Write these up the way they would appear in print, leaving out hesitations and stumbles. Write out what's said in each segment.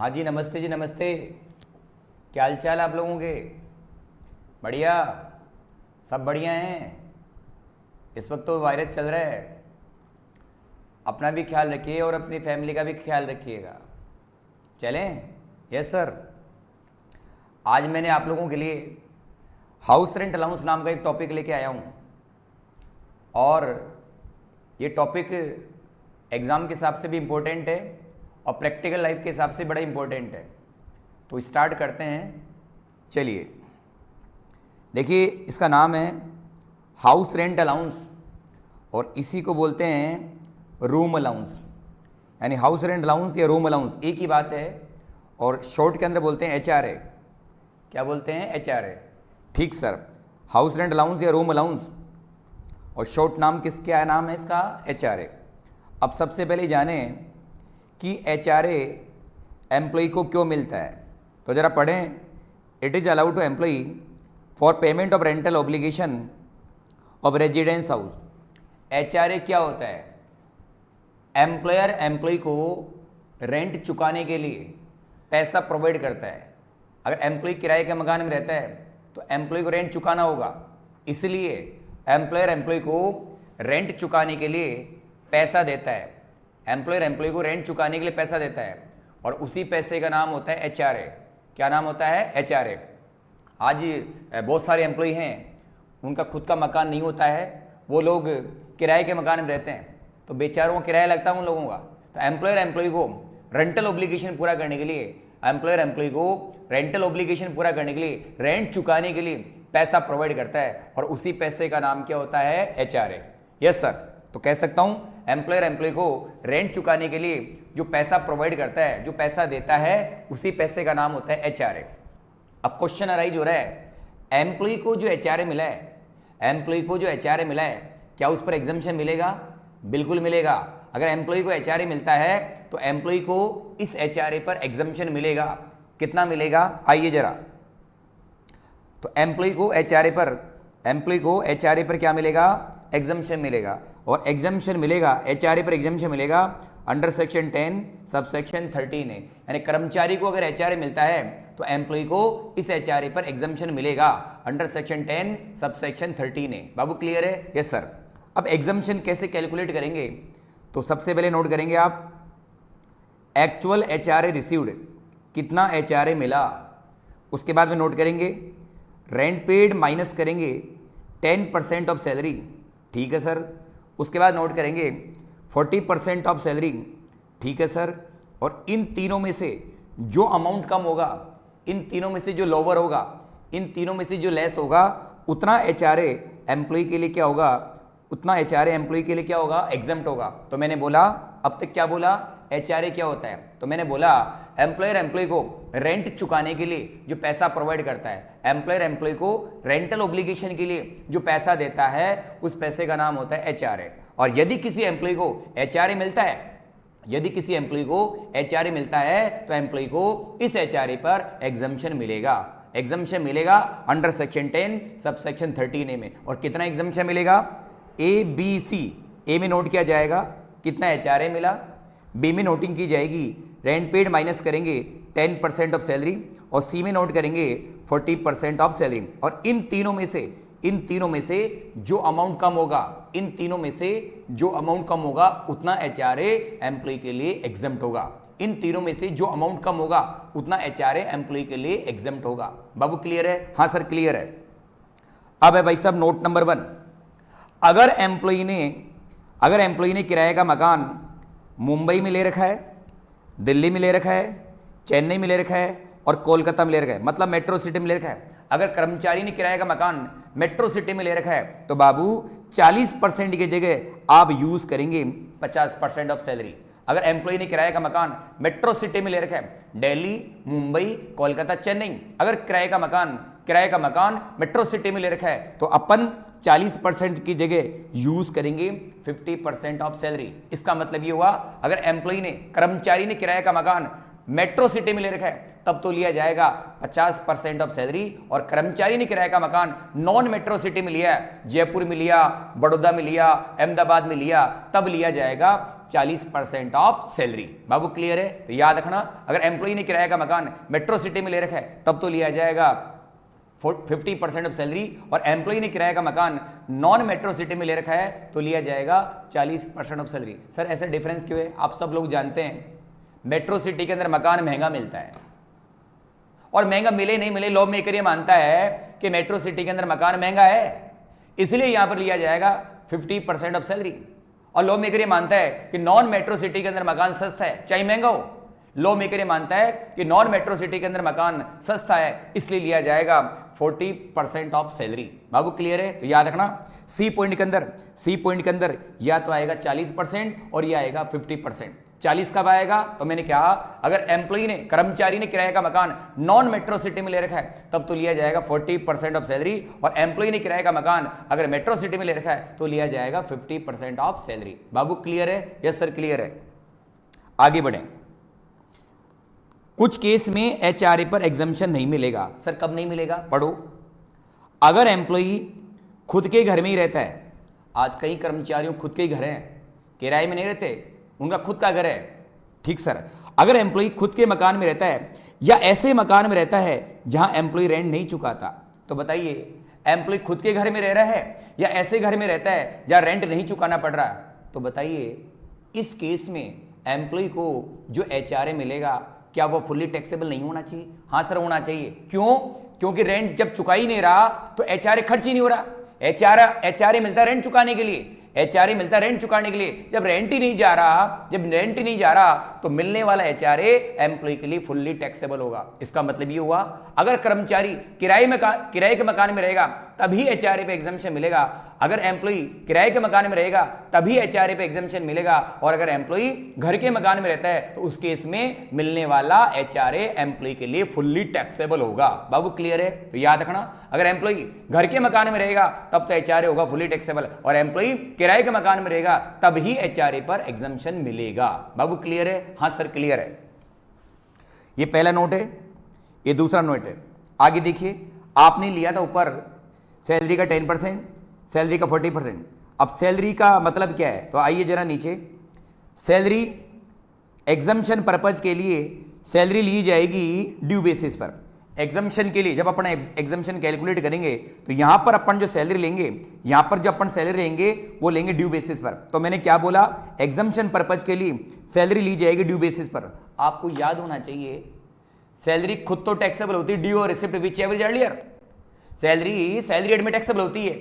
हाँ जी, नमस्ते जी, नमस्ते। क्या हाल चाल आप लोगों के? बढ़िया, सब बढ़िया हैं। इस वक्त तो वायरस चल रहा है, अपना भी ख्याल रखिए और अपनी फैमिली का भी ख्याल रखिएगा। चलें? Yes sir. आज मैंने आप लोगों के लिए हाउस रेंट अलाउंस नाम का एक टॉपिक लेके आया हूँ, और ये टॉपिक एग्ज़ाम के हिसाब से भी इम्पोर्टेंट है और प्रैक्टिकल लाइफ के हिसाब से बड़ा इम्पोर्टेंट है। तो स्टार्ट करते हैं। चलिए, देखिए, इसका नाम है हाउस रेंट अलाउंस, और इसी को बोलते हैं रूम अलाउंस। यानी हाउस रेंट अलाउंस या रूम अलाउंस एक ही बात है, और शॉर्ट के अंदर बोलते हैं HRA। क्या बोलते हैं? HRA। ठीक सर, हाउस रेंट अलाउंस या रूम अलाउंस, और शॉर्ट नाम क्या नाम है इसका? HRA। अब सबसे पहले जाने कि HRA एम्प्लॉय को क्यों मिलता है, तो ज़रा पढ़ें। It is allowed to employ for payment of rental obligation of residence house. HRA क्या होता है? एम्प्लॉयर एम्प्लॉय को रेंट चुकाने के लिए पैसा प्रोवाइड करता है। अगर एम्प्लॉय किराए के मकान में रहता है तो एम्प्लॉय को रेंट चुकाना होगा, इसलिए एम्प्लॉयर एम्प्लॉय को रेंट चुकाने के लिए पैसा देता है। एम्प्लॉयर एम्प्लॉय को रेंट चुकाने के लिए पैसा देता है, और उसी पैसे का नाम होता है HRA। क्या नाम होता है? HRA। आज बहुत सारे एम्प्लॉय हैं, उनका खुद का मकान नहीं होता है, वो लोग किराए के मकान में रहते हैं, तो बेचारों को किराया लगता है उन लोगों का। तो एम्प्लॉयर एम्प्लॉय को रेंटल ऑब्लिगेशन पूरा करने के लिए, एम्प्लॉयर एम्प्लॉय को रेंटल ऑब्लिगेशन पूरा करने के लिए, रेंट चुकाने के लिए पैसा प्रोवाइड करता है, और उसी पैसे का नाम क्या होता है? HRA। Yes sir. तो कह सकता हूं एम्प्लॉयर एम्प्लॉय को रेंट चुकाने के लिए जो पैसा प्रोवाइड करता है, जो पैसा देता है, उसी पैसे का नाम होता है HRA। अब क्वेश्चन अराइज हो रहा है, एम्प्लॉय को जो HRA मिला है, एम्प्लॉय को जो HRA मिला है, क्या उस पर एग्जम्पशन मिलेगा? बिल्कुल मिलेगा। अगर एम्प्लॉय को HRA मिलता है तो एम्प्लॉय को इस HRA पर एग्जम्पशन मिलेगा। कितना मिलेगा? आइए जरा। तो एम्प्लॉय को HRA पर क्या मिलेगा? एग्जम्पशन मिलेगा, और एग्जम्पशन मिलेगा, HRA पर एग्जम्पशन मिलेगा अंडर सेक्शन 10 सबसेक्शन 13 है। यानी कर्मचारी को अगर HRA मिलता है तो एम्प्लॉय को इस HRA पर एग्जम्पशन मिलेगा अंडर सेक्शन 10 सबसेक्शन 13 है। बाबू क्लियर है? Yes sir. अब एग्जम्पशन कैसे कैलकुलेट करेंगे, तो सबसे पहले नोट करेंगे आप एक्चुअल HRA रिसीव्ड, कितना HRA मिला। उसके बाद में नोट करेंगे रेंट पेड माइनस करेंगे 10% ऑफ सैलरी। ठीक है सर। उसके बाद नोट करेंगे 40% ऑफ सैलरी। ठीक है सर। और इन तीनों में से जो अमाउंट कम होगा, इन तीनों में से जो लोअर होगा, इन तीनों में से जो लेस होगा, उतना HRA एम्प्लॉय के लिए क्या होगा? उतना HRA एम्प्लॉय के लिए क्या होगा? एग्जम्प्ट होगा। तो मैंने बोला, अब तक क्या बोला? HRA क्या होता है? तो मैंने बोला एम्प्लॉयर एम्प्लॉय को रेंट चुकाने के लिए जो पैसा प्रोवाइड करता है, एम्प्लॉयर एम्प्लॉय को रेंटल ऑब्लिगेशन के लिए जो पैसा देता है, उस पैसे का नाम होता है HRA। और यदि किसी एम्प्लॉय को HRA मिलता है, यदि किसी एम्प्लॉय को HRA मिलता है तो एम्प्लॉय को इस HRA पर एग्जम्पशन मिलेगा। एग्जम्पशन मिलेगा अंडर सेक्शन 10 सबसेक्शन 13A में। और कितना एग्जम्पशन मिलेगा? ABC। ए में नोट किया जाएगा कितना HRA मिला, बी में नोटिंग की जाएगी रेंट पेड माइनस करेंगे 10% ऑफ सैलरी, और सी में नोट करेंगे 40% ऑफ सैलरी। और इन तीनों में से जो अमाउंट कम होगा, इन तीनों में से जो अमाउंट कम होगा, उतना HRA एम्प्लॉय के लिए एग्जम्प्ट होगा। इन तीनों में से जो अमाउंट कम होगा, उतना HRA एम्प्लॉय के लिए एग्जम्प्ट होगा। बाबू क्लियर है? हाँ सर क्लियर है। अब है भाई साहब नोट नंबर 1। अगर एम्प्लॉय ने किराए का मकान मुंबई में ले रखा है, दिल्ली में ले रखा है, चेन्नई में ले रखा है, और कोलकाता में ले रखा है, मतलब मेट्रो सिटी में ले रखा है। अगर कर्मचारी ने किराए का मकान मेट्रो सिटी में ले रखा है तो बाबू 40% की जगह आप यूज करेंगे 50% ऑफ सैलरी। अगर एम्प्लॉय ने किराए का मकान मेट्रो सिटी में ले रखा है, दिल्ली, मुंबई, कोलकाता, चेन्नई, अगर किराए का मकान मेट्रो सिटी में ले रखा है तो अपन 40% की जगह यूज करेंगे 50% ऑफ सैलरी। इसका मतलब ये हुआ, अगर कर्मचारी ने किराए का मकान मेट्रो सिटी में ले रखा है तब तो लिया जाएगा 50% ऑफ सैलरी, और कर्मचारी ने किराए का मकान नॉन मेट्रो सिटी में लिया है, जयपुर में लिया, बड़ौदा में लिया, अहमदाबाद में लिया, तब लिया जाएगा 40% ऑफ सैलरी। बाबू क्लियर है? तो याद रखना, अगर एम्प्लॉय ने किराए का मकान मेट्रो सिटी में ले रखा है तब तो लिया जाएगा 50% ऑफ सैलरी, और एम्प्लॉय ने किराए का मकान नॉन मेट्रो सिटी में ले रखा है तो लिया जाएगा 40% ऑफ सैलरी। सर ऐसा डिफरेंस क्यों है? आप सब लोग जानते हैं मेट्रो सिटी के अंदर मकान महंगा मिलता है, और महंगा मिले नहीं मिले लॉ मेकर ये मानता है कि मेट्रो सिटी के अंदर मकान महंगा है, इसलिए यहां पर लिया जाएगा 50% ऑफ सैलरी। और लॉ मेकर ये मानता है कि नॉन मेट्रो सिटी के अंदर मकान सस्ता है चाहे महंगा हो, लॉ मेकर ये मानता है कि नॉन मेट्रो सिटी के अंदर मकान सस्ता है इसलिए लिया जाएगा 40% ऑफ सैलरी। बाबू क्लियर है? तो याद रखना सी पॉइंट के अंदर या तो आएगा 40% और या आएगा 50%। 40 कब आएगा? तो मैंने कहा अगर एम्प्लॉय ने, कर्मचारी ने किराए का मकान नॉन मेट्रो सिटी में ले रखा है तब तो लिया जाएगा 40% ऑफ सैलरी, और एम्प्लॉय ने किराए का मकान अगर मेट्रो सिटी में ले रखा है तो लिया जाएगा 50% ऑफ सैलरी। बाबू क्लियर है? यस सर क्लियर है। आगे बढ़े। कुछ केस में एचआरए पर एग्जम्पशन नहीं मिलेगा। सर कब नहीं मिलेगा? पढ़ो। अगर एम्प्लॉय खुद के घर में ही रहता है, आज कई कर्मचारियों खुद के ही घर हैं, किराए में नहीं रहते, उनका खुद का घर है, ठीक सर। अगर एम्प्लॉय खुद के मकान में रहता है या ऐसे मकान में रहता है जहां एम्प्लॉय रेंट नहीं चुकाता, तो बताइए एम्प्लॉय खुद के घर में रह रहा है या ऐसे घर में रहता है जहां रेंट नहीं चुकाना पड़ रहा, तो बताइए इस केस में एम्प्लॉय को जो एचआरए मिलेगा क्या वो फुल्ली टैक्सेबल नहीं होना चाहिए? हाँ सर होना चाहिए। क्यों? क्योंकि रेंट जब चुका ही नहीं रहा तो एचआरए खर्च ही नहीं हो रहा। एचआरए मिलता है रेंट चुकाने के लिए, एचआरए मिलता है रेंट चुकाने के लिए। जब रेंट ही नहीं जा रहा, तो मिलने वाला एचआरए एम्प्लॉय के लिए फुल्ली टैक्सेबल होगा। इसका मतलब ये हुआ अगर कर्मचारी किराए के मकान में रहेगा तभी एचआरए पे एग्जम्पशन मिलेगा, अगर एम्प्लॉय किराए के मकान में रहेगा तभी एचआरए पे एग्जम्पशन मिलेगा, और अगर एम्प्लॉय घर के मकान में रहता है तो उस केस में मिलने वाला एचआरए एम्प्लॉय के लिए फुल्ली टैक्सेबल होगा। बाबू क्लियर है? तो याद रखना अगर एम्प्लॉय घर के मकान में रहेगा तब तो एचआरए होगा फुल्ली टैक्सेबल, और एम्प्लॉय किराए के मकान में रहेगा तभी एचआरए पर एग्जम्पशन मिलेगा। बाबू क्लियर है? हाँ सर क्लियर है। ये पहला नोट है, ये दूसरा नोट है। आगे देखिए, आपने लिया था ऊपर सैलरी का 10%, सैलरी का 40%। अब सैलरी का मतलब क्या है? तो आइए जरा नीचे, सैलरी एग्जम्पशन पर्पज के लिए सैलरी ली जाएगी ड्यू बेसिस पर। एग्जम्पशन के लिए जब अपन एग्जम्पशन कैलकुलेट करेंगे तो यहां पर अपन जो सैलरी लेंगे, यहां पर जब अपन सैलरी लेंगे वो लेंगे ड्यू बेसिस पर। तो मैंने क्या बोला? एग्जम्पशन पर्पज के लिए सैलरी ली जाएगी ड्यू बेसिस पर। आपको याद होना चाहिए सैलरी खुद तो टैक्सेबल होती है ड्यू और रिसिप्ट विच एवरेज अर्लियर। सैलरी रेट में टैक्सेबल होती है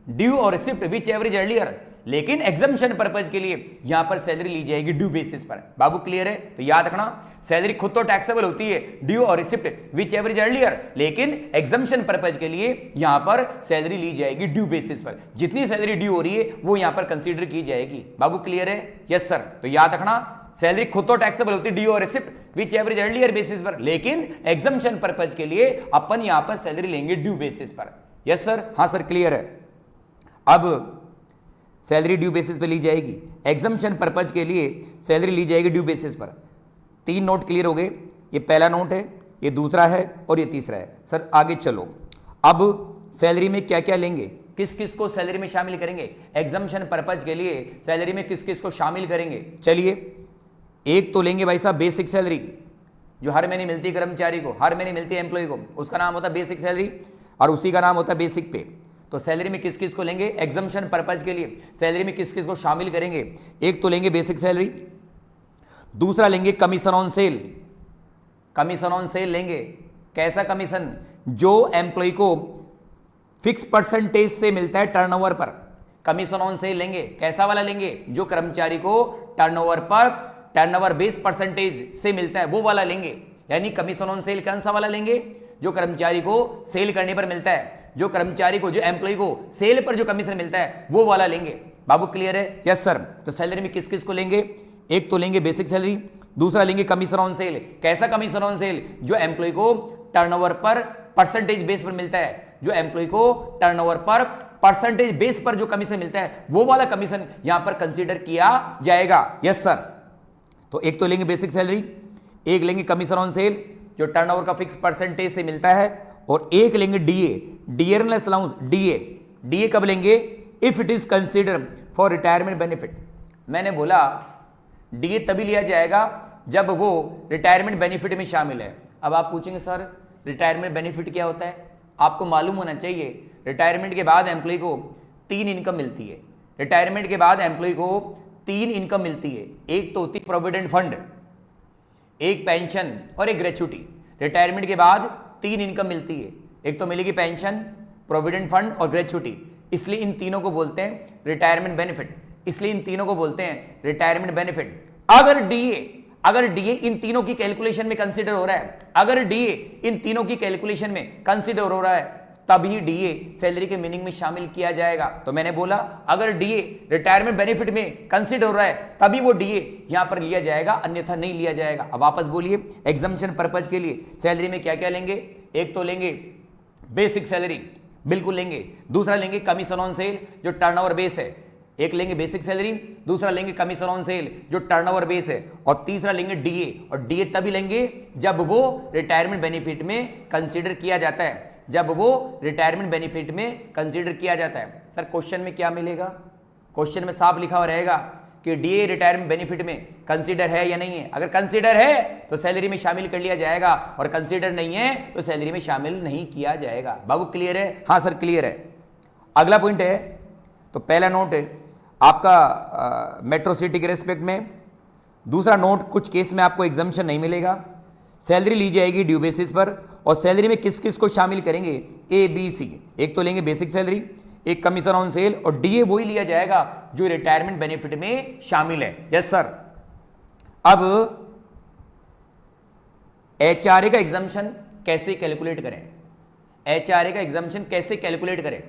ड्यू और रिसिप्ट विच एवरेज अर्लियर, लेकिन एग्जम्पशन पर्पज के लिए यहां पर सैलरी ली जाएगी ड्यू बेसिस पर। बाबू क्लियर है? तो याद रखना सैलरी खुद तो टैक्सेबल होती है ड्यू और रिसिप्ट विच एवरेज अर्लियर, लेकिन एग्जम्पशन पर्पज के लिए यहां पर सैलरी ली जाएगी ड्यू बेसिस पर। जितनी सैलरी ड्यू हो रही है वो यहां पर कंसीडर की जाएगी। बाबू क्लियर है? Yes sir. तो याद रखना सैलरी खुद तो टैक्सेबल होती है ड्यू और रिसिप्ट विच एवरेज अर्लियर बेसिस पर, लेकिन एग्जम्पशन पर्पज के लिए अपन यहां पर सैलरी लेंगे ड्यू बेसिस पर। Yes sir? हाँ सर क्लियर है। अब सैलरी ड्यू बेसिस पे ली जाएगी, एग्जम्पशन पर्पज के लिए सैलरी ली जाएगी ड्यू बेसिस पर। 3 नोट क्लियर हो गए। ये पहला नोट है, ये दूसरा है और ये तीसरा है। सर आगे चलो, अब सैलरी में क्या क्या लेंगे, किस किस को सैलरी में शामिल करेंगे, एग्जम्पशन पर्पज के लिए सैलरी में किस किस को शामिल करेंगे। चलिए, एक तो लेंगे भाई साहब बेसिक सैलरी, जो हर महीने मिलती है कर्मचारी को, हर महीने मिलती है एम्प्लॉय को, उसका नाम होता है बेसिक सैलरी और उसी का नाम होता है बेसिक पे। तो सैलरी में किस किस को लेंगे, एग्जम्पशन पर्पज के लिए सैलरी में किस किस को शामिल करेंगे। एक तो लेंगे बेसिक सैलरी, दूसरा लेंगे commission on cell. Commission on cell लेंगे। कैसा कमीशन? जो एम्प्लॉय को फिक्स परसेंटेज से मिलता है टर्नओवर पर। कमीशन ऑन सेल लेंगे। कैसा वाला लेंगे? जो कर्मचारी को टर्नओवर बेस परसेंटेज से मिलता है वो वाला लेंगे। यानी कमीशन ऑन सेल कौन सा वाला लेंगे? जो कर्मचारी को सेल करने पर मिलता है, जो कर्मचारी को, जो एम्प्लॉय को सेल पर जो कमीशन मिलता है वो वाला लेंगे। बाबू क्लियर है? Yes sir. तो सैलरी में किस किस को लेंगे? एक तो लेंगे बेसिक सैलरी, दूसरा लेंगे कमीशन ऑन सेल। कैसा कमीशन ऑन सेल? जो एम्प्लॉय को टर्नओवर पर परसेंटेज बेस पर मिलता है, जो एम्प्लॉय को टर्नओवर पर परसेंटेज बेस पर जो कमीशन मिलता है वो वाला कमीशन यहां पर कंसीडर किया जाएगा। Yes sir. तो एक तो लेंगे बेसिक सैलरी, एक लेंगे कमीशन ऑन सेल जो टर्नओवर का फिक्स परसेंटेज से मिलता है, और एक लेंगे DA, dearness allowance, DA. DA कब लेंगे? If it is consider for retirement benefit. मैंने बोला डीए तभी लिया जाएगा जब वो रिटायरमेंट बेनिफिट में शामिल है। अब आप पूछेंगे सर रिटायरमेंट बेनिफिट क्या होता है? आपको मालूम होना चाहिए रिटायरमेंट के बाद एम्प्लॉय को 3 इनकम मिलती है। रिटायरमेंट के बाद एम्प्लॉय को 3 इनकम मिलती है। एक तो होती प्रोविडेंट फंड, एक पेंशन और एक ग्रेच्युटी। रिटायरमेंट के बाद 3 इनकम मिलती है, एक तो मिलेगी पेंशन, प्रोविडेंट फंड और ग्रेच्युटी। इसलिए इन तीनों को बोलते हैं रिटायरमेंट बेनिफिट। इसलिए इन तीनों को बोलते हैं रिटायरमेंट बेनिफिट। अगर डीए इन तीनों की कैलकुलेशन में कंसीडर हो रहा है, अगर डीए इन तीनों की कैलकुलेशन में कंसीडर हो रहा है, तभी डीए सैलरी के मीनिंग में शामिल किया जाएगा। तो मैंने बोला अगर डीए रिटायरमेंट बेनिफिट में कंसीडर हो रहा है तभी वो डीए यहां पर लिया जाएगा, अन्यथा नहीं लिया जाएगा। अब वापस बोलिए एग्जम्पशन पर्पज के लिए सैलरी में क्या क्या लेंगे? एक तो लेंगे बेसिक सैलरी, बिल्कुल लेंगे। दूसरा लेंगे कमीशन ऑन सेल जो टर्नओवर बेस है। एक लेंगे बेसिक सैलरी, दूसरा लेंगे कमीशन ऑन सेल जो टर्नओवर बेस है, और तीसरा लेंगे डीए। और डीए तभी लेंगे जब वो रिटायरमेंट बेनिफिट में कंसीडर किया जाता है, जब वो रिटायरमेंट बेनिफिट में कंसीडर किया जाता है। सर क्वेश्चन में क्या मिलेगा? क्वेश्चन में साफ लिखा हुआ रहेगा कि डीए रिटायरमेंट बेनिफिट में कंसीडर है या नहीं है। अगर कंसीडर है तो सैलरी में शामिल कर लिया जाएगा, और कंसीडर नहीं है तो सैलरी में शामिल नहीं किया जाएगा। बाबू क्लियर है? हाँ सर क्लियर है। अगला पॉइंट है, तो पहला नोट है आपका मेट्रो सिटी के रेस्पेक्ट में। दूसरा नोट, कुछ केस में आपको एग्जम्पशन नहीं मिलेगा, सैलरी ली जाएगी ड्यू बेसिस पर, और सैलरी में किस किस को शामिल करेंगे? A B C. एक तो लेंगे बेसिक सैलरी, एक कमीशन ऑन सेल, और डीए वही लिया जाएगा जो रिटायरमेंट बेनिफिट में शामिल है। Yes sir. अब एचआरए का एग्जम्पशन कैसे कैलकुलेट करें? एचआरए का एग्जम्पशन कैसे कैलकुलेट करें?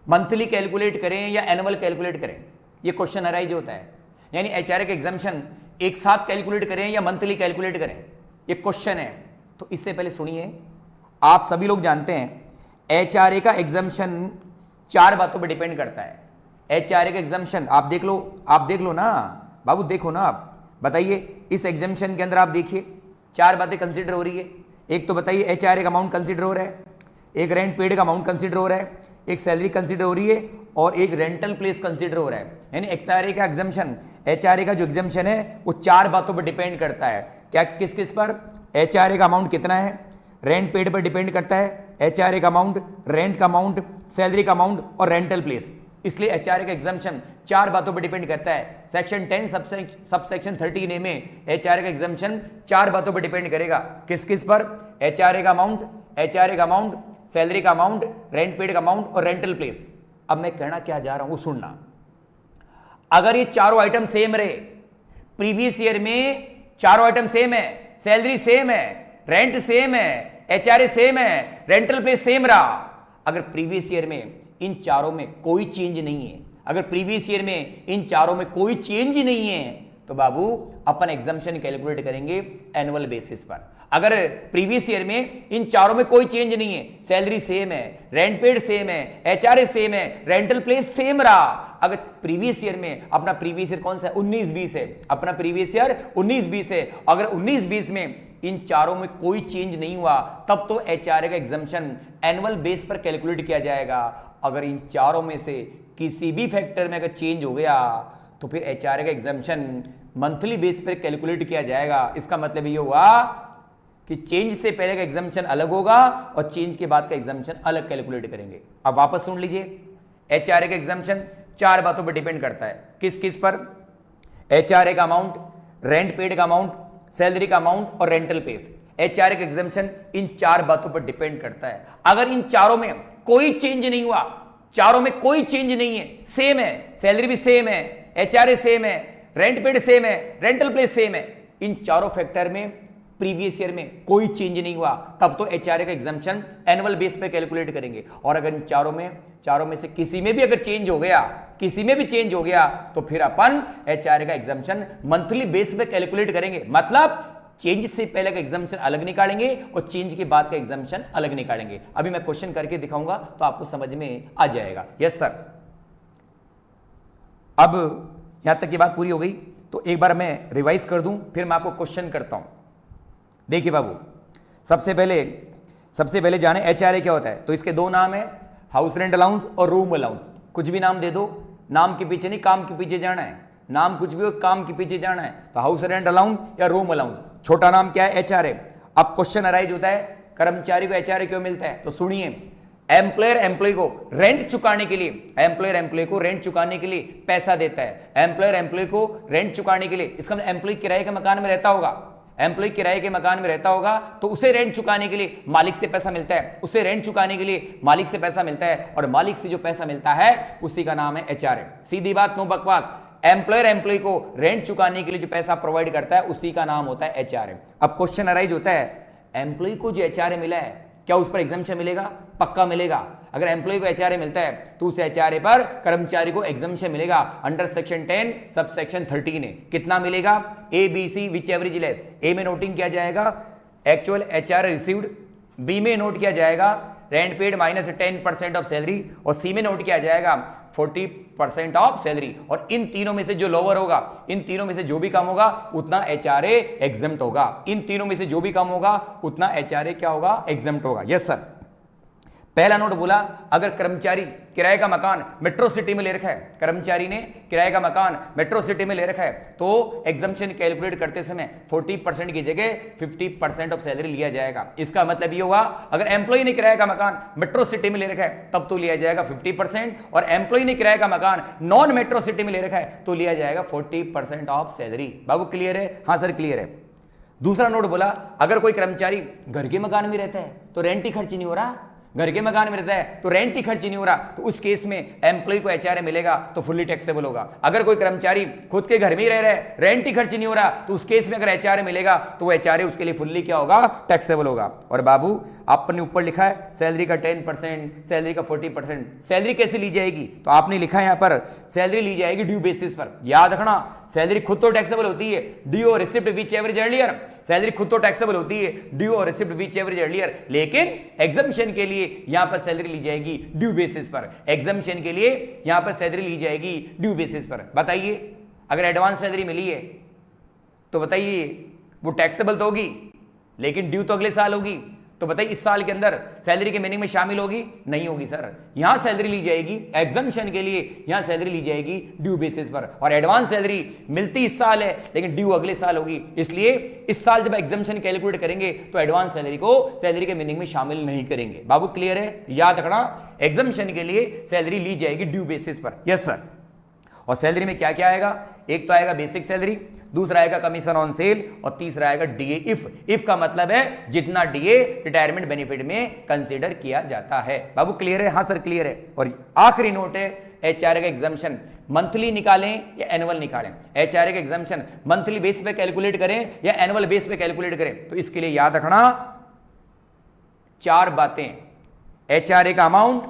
मंथली कैलकुलेट करें या एनुअल कैलकुलेट करें? ये क्वेश्चन अराइज होता है। यानी एचआरए का एग्जम्पशन एक साथ कैलकुलेट करें या मंथली कैलकुलेट करें, ये क्वेश्चन है। तो इससे पहले सुनिए, आप सभी लोग जानते हैं एचआरए का एग्जम्पशन 4 बातों पर डिपेंड करता है। एचआरए का एग्जम्पशन आप देख लो ना बाबू, देखो ना आप, बताइए इस एग्जम्पशन के अंदर आप देखिए 4 बातें कंसीडर हो रही है। एक तो बताइए एचआरए का अमाउंट कंसीडर हो रहा है, एक रेंट पेड का अमाउंट कंसीडर हो रहा है, एक सैलरी कंसीडर हो रही है, और एक रेंटल प्लेस कंसीडर हो रहा है। यानी एचआरए का एग्जम्पशन, एचआरए का जो एग्जम्पशन है वो 4 बातों पर डिपेंड करता है। क्या किस किस पर? एचआरए का अमाउंट कितना है, रेंट पेड पर डिपेंड करता है, एचआरए का अमाउंट, रेंट का अमाउंट, सैलरी का अमाउंट और रेंटल प्लेस। इसलिए एचआरए का एग्जम्पशन 4 बातों पर डिपेंड करता है। सेक्शन 10 सबसेक्शन 13A में एचआरए का एग्जम्पशन 4 बातों पर डिपेंड करेगा। किस किस पर? एचआरए का अमाउंट, सैलरी का अमाउंट, रेंट पेड का अमाउंट और रेंटल प्लेस। अब मैं कहना क्या जा रहा हूं वो सुनना। अगर ये चारों आइटम सेम रहे, प्रीवियस ईयर में चारों आइटम सेम है, सैलरी सेम है, रेंट सेम है, एचआरए सेम है, रेंटल प्लेस सेम रहा, अगर प्रीवियस ईयर में इन चारों में कोई चेंज नहीं है, अगर प्रीवियस ईयर में इन चारों में कोई चेंज नहीं है, तो बाबू अपन एग्जम्पशन कैलकुलेट करेंगे एनुअल बेसिस पर। अगर प्रीवियस ईयर में इन चारों में कोई चेंज नहीं है, सैलरी सेम है, रेंट पेड सेम है, एचआरए सेम है, रेंटल प्लेस सेम रहा, अगर प्रीवियस ईयर में, अपना प्रीवियस ईयर कौन सा है? 19-20 है, अपना प्रीवियस ईयर 19-20 है, अगर 19-20 में इन चारों में कोई चेंज नहीं हुआ, तब तो एचआरए का एग्जम्पशन एनुअल बेस पर कैलकुलेट किया जाएगा। अगर इन चारों में से किसी भी फैक्टर में अगर चेंज हो गया तो फिर एचआरए का एग्जम्पशन मंथली बेस पर कैलकुलेट किया जाएगा। इसका मतलब ये हुआ कि चेंज से पहले का एग्जम्पशन अलग होगा और चेंज के बाद का एग्जम्पशन अलग कैलकुलेट करेंगे। अब वापस सुन लीजिए, एचआरए का एग्जम्पशन 4 बातों पर डिपेंड करता है। किस किस पर? एचआरए का अमाउंट, रेंट पेड का अमाउंट, सैलरी का अमाउंट और रेंटल प्लेस। एचआरए का एग्जम्पशन इन 4 बातों पर डिपेंड करता है। अगर इन चारों में कोई चेंज नहीं हुआ, चारों में कोई चेंज नहीं है, सेम है, सैलरी भी सेम है, एचआरए सेम है, रेंट पेड सेम है, रेंटल प्लेस सेम है, इन चारों फैक्टर में प्रीवियस ईयर में कोई चेंज नहीं हुआ, तब तो एचआरए का एग्जम्पशन एनुअल बेस पे कैलकुलेट करेंगे। और अगर इन चारों में से किसी में भी अगर चेंज हो गया, किसी में भी चेंज हो गया, तो फिर अपन एचआरए का एग्जम्पशन मंथली बेस पे कैलकुलेट करेंगे। मतलब चेंज से पहले का एग्जम्पशन अलग निकालेंगे और चेंज के बाद का एग्जम्पशन अलग निकालेंगे। अभी मैं क्वेश्चन करके दिखाऊंगा तो आपको समझ में आ जाएगा। Yes sir. अब यहां तक की बात पूरी हो गई, तो एक बार मैं रिवाइज कर दूं, फिर मैं आपको क्वेश्चन करता हूं। देखिए बाबू, सबसे पहले जाने एचआरए क्या होता है। तो इसके 2 नाम है, हाउस रेंट अलाउंस और रूम अलाउंस। कुछ भी नाम दे दो, नाम के पीछे नहीं काम के पीछे जाना है। नाम कुछ भी हो, काम के पीछे जाना है तो हाउस रेंट अलाउंस या रूम अलाउंस। छोटा नाम क्या है? एचआरए। अब क्वेश्चन अराइज होता है कर्मचारी को एचआरए क्यों मिलता है? तो सुनिए, एम्प्लॉयर एम्प्लॉय को रेंट चुकाने के लिए, एम्प्लॉयर एम्प्लॉय को रेंट चुकाने के लिए पैसा देता है। एम्प्लॉयर एम्प्लॉय को रेंट चुकाने के लिए, इसका मतलब एम्प्लॉय किराए के मकान में रहता होगा, एम्प्लॉय किराए के मकान में रहता होगा तो उसे रेंट चुकाने के लिए मालिक से पैसा मिलता है, उसे रेंट चुकाने के लिए मालिक से पैसा मिलता है, और मालिक से जो पैसा मिलता है उसी का नाम है एचआरए। सीधी बात, नो बकवास। एम्प्लॉयर एम्प्लॉय को रेंट चुकाने के लिए जो पैसा प्रोवाइड करता है उसी का नाम होता है एचआरए। अब क्वेश्चन अराइज होता है, एम्प्लॉय को जो एचआरए मिला है क्या उस पर एग्जम्पशन मिलेगा? पक्का मिलेगा। अगर एम्प्लॉय को एचआरए मिलता है तो उस एचआरए पर कर्मचारी को एग्जम्पशन मिलेगा अंडर सेक्शन 10 सब सेक्शन 13 है। कितना मिलेगा? A B C which ever is less. A में नोटिंग किया जाएगा एक्चुअल एचआरए रिसीव्ड, बी में नोट किया जाएगा rent paid minus 10% of salary, और सी में नोट किया जाएगा 40% ऑफ सैलरी। और इन तीनों में से जो लोअर होगा, इन तीनों में से जो भी कम होगा उतना एचआरए एग्जम्प्ट होगा। इन तीनों में से जो भी कम होगा उतना एचआरए क्या होगा? एग्जम्प्ट होगा। Yes sir. पहला नोट बोला, अगर कर्मचारी किराए का मकान मेट्रो सिटी में ले रखा है, कर्मचारी ने किराए का मकान मेट्रो सिटी में ले रखा है तो एग्जम्पशन कैलकुलेट करते समय 40% की जगह 50% ऑफ सैलरी लिया जाएगा। इसका मतलब ये हुआ, अगर एम्प्लॉय ने किराए का मकान मेट्रो सिटी में ले रखा है तब तो लिया जाएगा 50%, और एम्प्लॉय ने किराए का मकान नॉन मेट्रो सिटी में ले रखा है तो लिया जाएगा 40% ऑफ सैलरी। बाबू क्लियर है? हाँ सर क्लियर है। दूसरा नोट बोला, अगर कोई कर्मचारी घर के मकान में रहता है तो रेंट ही खर्च नहीं हो रहा, घर के मकान में रहता है तो रेंट ही खर्च नहीं हो रहा, तो उस केस में एम्प्लॉय को एचआरए मिलेगा तो फुल्ली टैक्सेबल होगा। अगर कोई कर्मचारी खुद के घर में ही रह रहा है, रेंट ही खर्च नहीं हो रहा, तो उस केस में अगर एचआरए मिलेगा तो वो एचआरए उसके लिए फुल्ली क्या होगा? टैक्सेबल होगा। और बाबू आपने ऊपर लिखा है सैलरी का 10%, सैलरी का 40%। सैलरी कैसे ली जाएगी? तो आपने लिखा है यहां पर सैलरी ली जाएगी ड्यू बेसिस पर। याद रखना, सैलरी खुद तो टैक्सेबल होती है, ड्यू और रिसिप्ट विच एवरेज अर्लियर। सैलरी खुद तो टैक्सेबल होती है, ड्यू और रिसिप्ट विच एवरेज अर्लियर, लेकिन एग्जम्पशन के लिए यहां पर सैलरी ली जाएगी ड्यू बेसिस पर। एग्जम्पशन के लिए यहां पर सैलरी ली जाएगी ड्यू बेसिस पर। बताइए, अगर एडवांस सैलरी मिली है तो बताइए वो टैक्सेबल तो होगी, लेकिन ड्यू तो अगले साल होगी, तो बताइए इस साल के अंदर सैलरी के मीनिंग में शामिल होगी? नहीं होगी सर। यहां सैलरी ली जाएगी एग्जम्पशन के लिए, यहां सैलरी ली जाएगी ड्यू बेसिस पर, और एडवांस सैलरी मिलती इस साल है लेकिन ड्यू अगले साल होगी, इसलिए इस साल जब एग्जम्पशन कैलकुलेट करेंगे तो एडवांस सैलरी को सैलरी के मीनिंग में शामिल नहीं करेंगे। बाबू क्लियर है? याद रखना, एग्जम्पशन के लिए सैलरी ली जाएगी ड्यू बेसिस पर। Yes sir. और सैलरी में क्या क्या आएगा? एक तो आएगा बेसिक सैलरी, दूसरा आएगा कमीशन ऑन सेल, और तीसरा आएगा डीए इफ का मतलब है जितना डीए रिटायरमेंट बेनिफिट में कंसीडर किया जाता है। बाबू क्लियर है? हाँ सर क्लियर है। और आखिरी नोट है एचआरए का एग्जम्पशन मंथली निकालें या एनुअल निकालें। एचआरए का एग्जम्पशन मंथली बेस पे कैलकुलेट करें या एनुअल बेस पे कैलकुलेट करें, तो इसके लिए याद रखना 4 बातें, एचआरए का अमाउंट,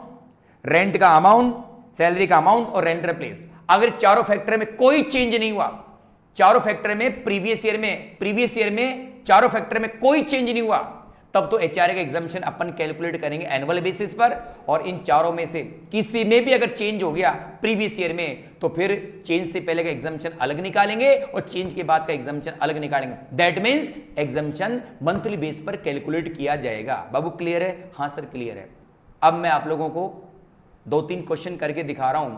रेंट का अमाउंट, सैलरी का अमाउंट और रेंट रिप्लेस। अगर चारों फैक्टर में कोई चेंज नहीं हुआ, चारों फैक्टर में प्रीवियस ईयर में चारों फैक्टर में कोई चेंज नहीं हुआ, तब तो एचआरए का एग्जम्पशन अपन कैलकुलेट करेंगे एनुअल बेसिस पर। और इन चारों में से किसी में भी अगर चेंज हो गया प्रीवियस ईयर में तो फिर चेंज से पहले का एग्जम्पशन अलग निकालेंगे और चेंज के बाद का एग्जम्पशन अलग निकालेंगे। That means exemption monthly base पर कैलकुलेट किया जाएगा। बाबू क्लियर है? हाँ सर क्लियर है। अब मैं आप लोगों को 2-3 क्वेश्चन करके दिखा रहा हूं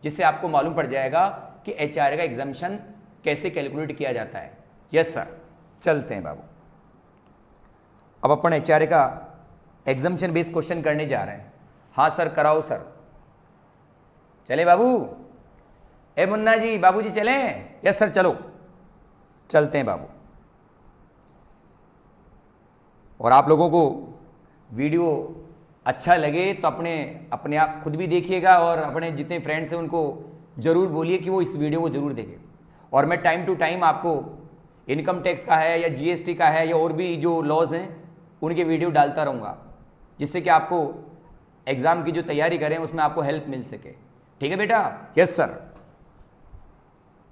जिससे आपको मालूम पड़ जाएगा कि एचआरए का एग्जम्पशन कैसे कैलकुलेट किया जाता है। यस सर, चलते हैं बाबू। अब अपन एचआरए का एग्जम्पशन बेस्ड क्वेश्चन करने जा रहे हैं। हाँ सर कराओ सर। चले बाबू? ए मुन्ना जी, बाबू जी चलें? यस सर चलो, चलते हैं बाबू। और आप लोगों को वीडियो अच्छा लगे तो अपने आप खुद भी देखिएगा और अपने जितने फ्रेंड्स हैं उनको ज़रूर बोलिए कि वो इस वीडियो को ज़रूर देखें। और मैं टाइम टू टाइम आपको इनकम टैक्स का है या जीएसटी का है या और भी जो लॉज हैं उनके वीडियो डालता रहूँगा, जिससे कि आपको एग्ज़ाम की जो तैयारी करें उसमें आपको हेल्प मिल सके। ठीक है बेटा? Yes sir,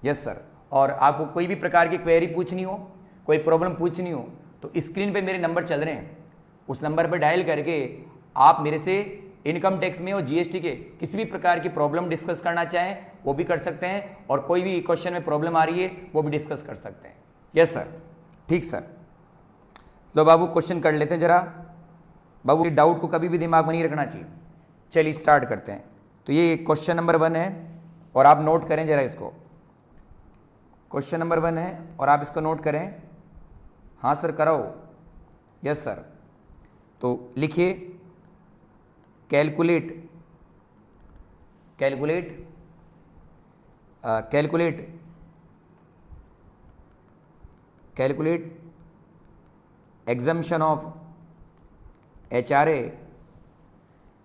yes sir. और आपको कोई भी प्रकार की क्वेरी पूछनी हो, कोई प्रॉब्लम पूछनी हो तो स्क्रीन पे मेरे नंबर चल रहे हैं, उस नंबर पर डायल करके आप मेरे से इनकम टैक्स में और जीएसटी के किसी भी प्रकार की प्रॉब्लम डिस्कस करना चाहें वो भी कर सकते हैं, और कोई भी क्वेश्चन में प्रॉब्लम आ रही है वो भी डिस्कस कर सकते हैं। यस सर, ठीक सर। लो बाबू क्वेश्चन कर लेते हैं जरा। बाबू ये डाउट को कभी भी दिमाग में नहीं रखना चाहिए। चलिए स्टार्ट करते हैं। तो ये क्वेश्चन नंबर 1 है और आप नोट करें जरा इसको। क्वेश्चन नंबर 1 है और आप इसको नोट करें। हाँ सर कराओ, यस सर। तो लिखिए calculate calculate calculate calculate exemption of HRA,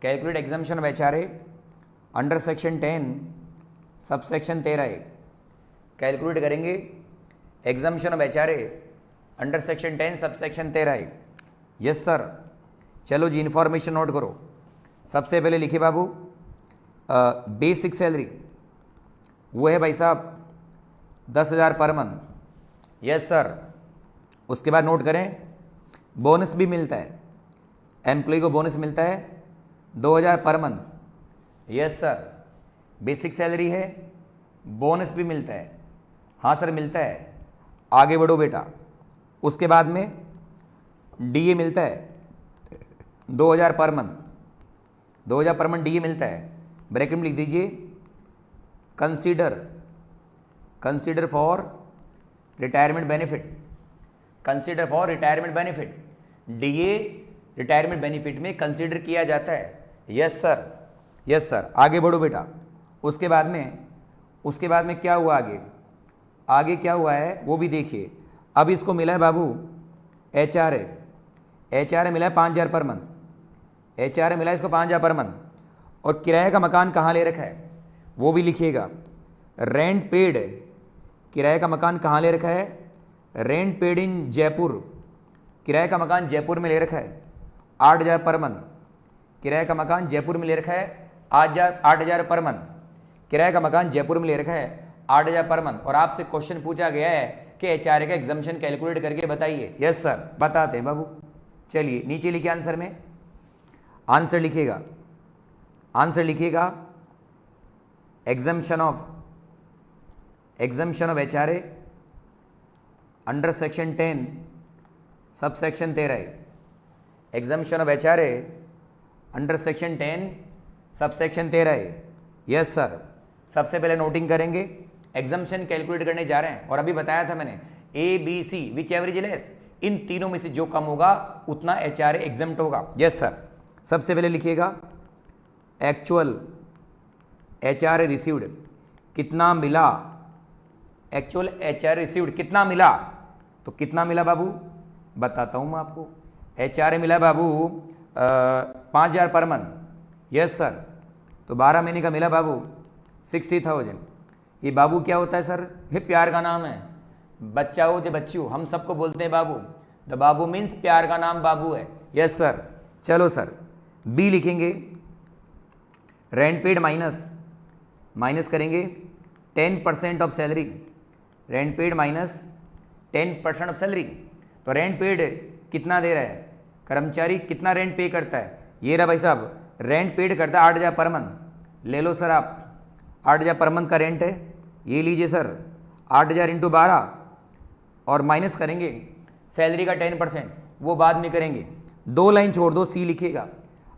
calculate exemption of HRA under section 10 subsection 13A। कैलकुलेट करेंगे exemption of HRA under section 10 subsection 13A। Yes sir. चलो जी इन्फॉर्मेशन नोट करो। सबसे पहले लिखिए बाबू बेसिक सैलरी वो है भाई साहब 10,000 पर मंथ। Yes sir. उसके बाद नोट करें बोनस भी मिलता है, एम्प्लॉय को बोनस मिलता है 2,000 per month. Yes sir. Basic salary है, बोनस भी मिलता है। हाँ सर मिलता है। आगे बढ़ो बेटा। उसके बाद में DA मिलता है 2,000 per month, 2,000 per month DA मिलता है। ब्रैकेट में लिख दीजिए consider for retirement benefit, consider for retirement benefit. DA retirement benefit में कंसीडर किया जाता है। Yes sir, yes sir. आगे बढ़ो बेटा। उसके बाद में क्या हुआ आगे क्या हुआ है वो भी देखिए। अब इसको मिला है बाबू HRA मिला है 5,000 पर मंथ। HRA मिला है इसको 5,000 पर मंथ। और किराए का मकान कहाँ ले रखा है वो भी लिखिएगा। रेंट पेड, किराए का मकान कहाँ ले रखा है? रेंट पेड इन जयपुर, किराए का मकान जयपुर में ले रखा है 8,000 पर मंथ। किराए का मकान जयपुर में ले रखा है 8,000 पर मंथ। किराए का मकान जयपुर में ले रखा है 8,000 पर मंथ। और आपसे क्वेश्चन पूछा गया है कि HRA का एग्जम्पशन कैलकुलेट करके बताइए। यस सर बताते हैं बाबू। चलिए नीचे लिखिए आंसर में, आंसर लिखिएगा exemption of HRA under section 10 sub section 13A। Exemption of HRA under section 10 sub section 13A। Yes sir. सबसे पहले नोटिंग करेंगे, एग्जम्पशन कैलकुलेट करने जा रहे हैं। और अभी बताया था मैंने ABC विच एवरेज लेस, इन तीनों में से जो कम होगा उतना HRA एग्जम्प्ट होगा। Yes sir. सबसे पहले लिखिएगा एक्चुअल HRA रिसीव्ड कितना मिला, एक्चुअल HRA रिसीव्ड कितना मिला। तो कितना मिला बाबू बताता हूं मैं आपको। HRA मिला बाबू 5,000 पर मंथ। Yes sir. तो 12 महीने का मिला बाबू 60,000। ये बाबू क्या होता है सर? ये प्यार का नाम है। बच्चा हो या बच्ची हो हम सबको बोलते हैं बाबू। द बाबू मीन्स प्यार का नाम बाबू है। Yes sir. चलो सर B लिखेंगे रेंट पेड माइनस करेंगे 10% of salary. Rent paid minus 10% of salary. तो रेंट पेड कितना दे रहा है? कर्मचारी कितना रेंट पे करता है? ये रहा भाई साहब, रेंट पेड करता है 8,000 पर मंथ। ले लो सर आप, 8,000 पर मंथ का रेंट है। ये लीजिए सर 8,000 इंटू 12 और माइनस करेंगे सैलरी का 10%, वो बाद में करेंगे। 2 लाइन छोड़ दो, C लिखेगा।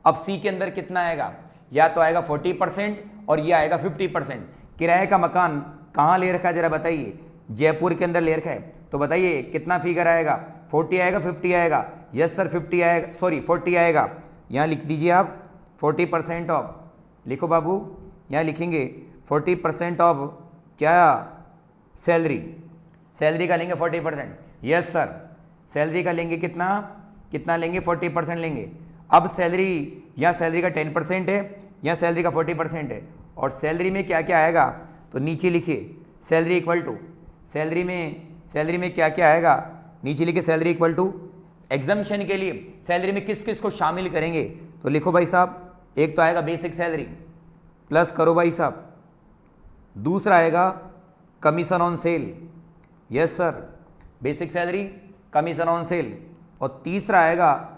अब C के अंदर कितना आएगा? या तो आएगा 40% और ये आएगा 50%। किराए का मकान कहाँ ले रखा है जरा बताइए? जयपुर के अंदर ले रखा है। तो बताइए कितना फिगर आएगा? 40 आएगा 50 आएगा? यस सर 50 आएगा, सॉरी 40 आएगा। यहाँ लिख दीजिए आप 40% ऑफ, लिखो बाबू यहाँ लिखेंगे 40% ऑफ क्या? सैलरी का लेंगे 40%। Yes sir. सैलरी का लेंगे कितना लेंगे? 40% लेंगे। अब सैलरी, यहाँ सैलरी का 10% है, यहाँ सैलरी का 40% है। और सैलरी में क्या क्या आएगा? तो नीचे लिखिए सैलरी इक्वल टू, सैलरी में क्या क्या आएगा? नीचे लिखिए सैलरी इक्वल टू। एग्जम्पशन के लिए सैलरी में किस किस को शामिल करेंगे? तो लिखो भाई साहब, एक तो आएगा बेसिक सैलरी प्लस करो भाई साहब, दूसरा आएगा commission on cell. Yes sir. Basic salary, commission on sale. और तीसरा आएगा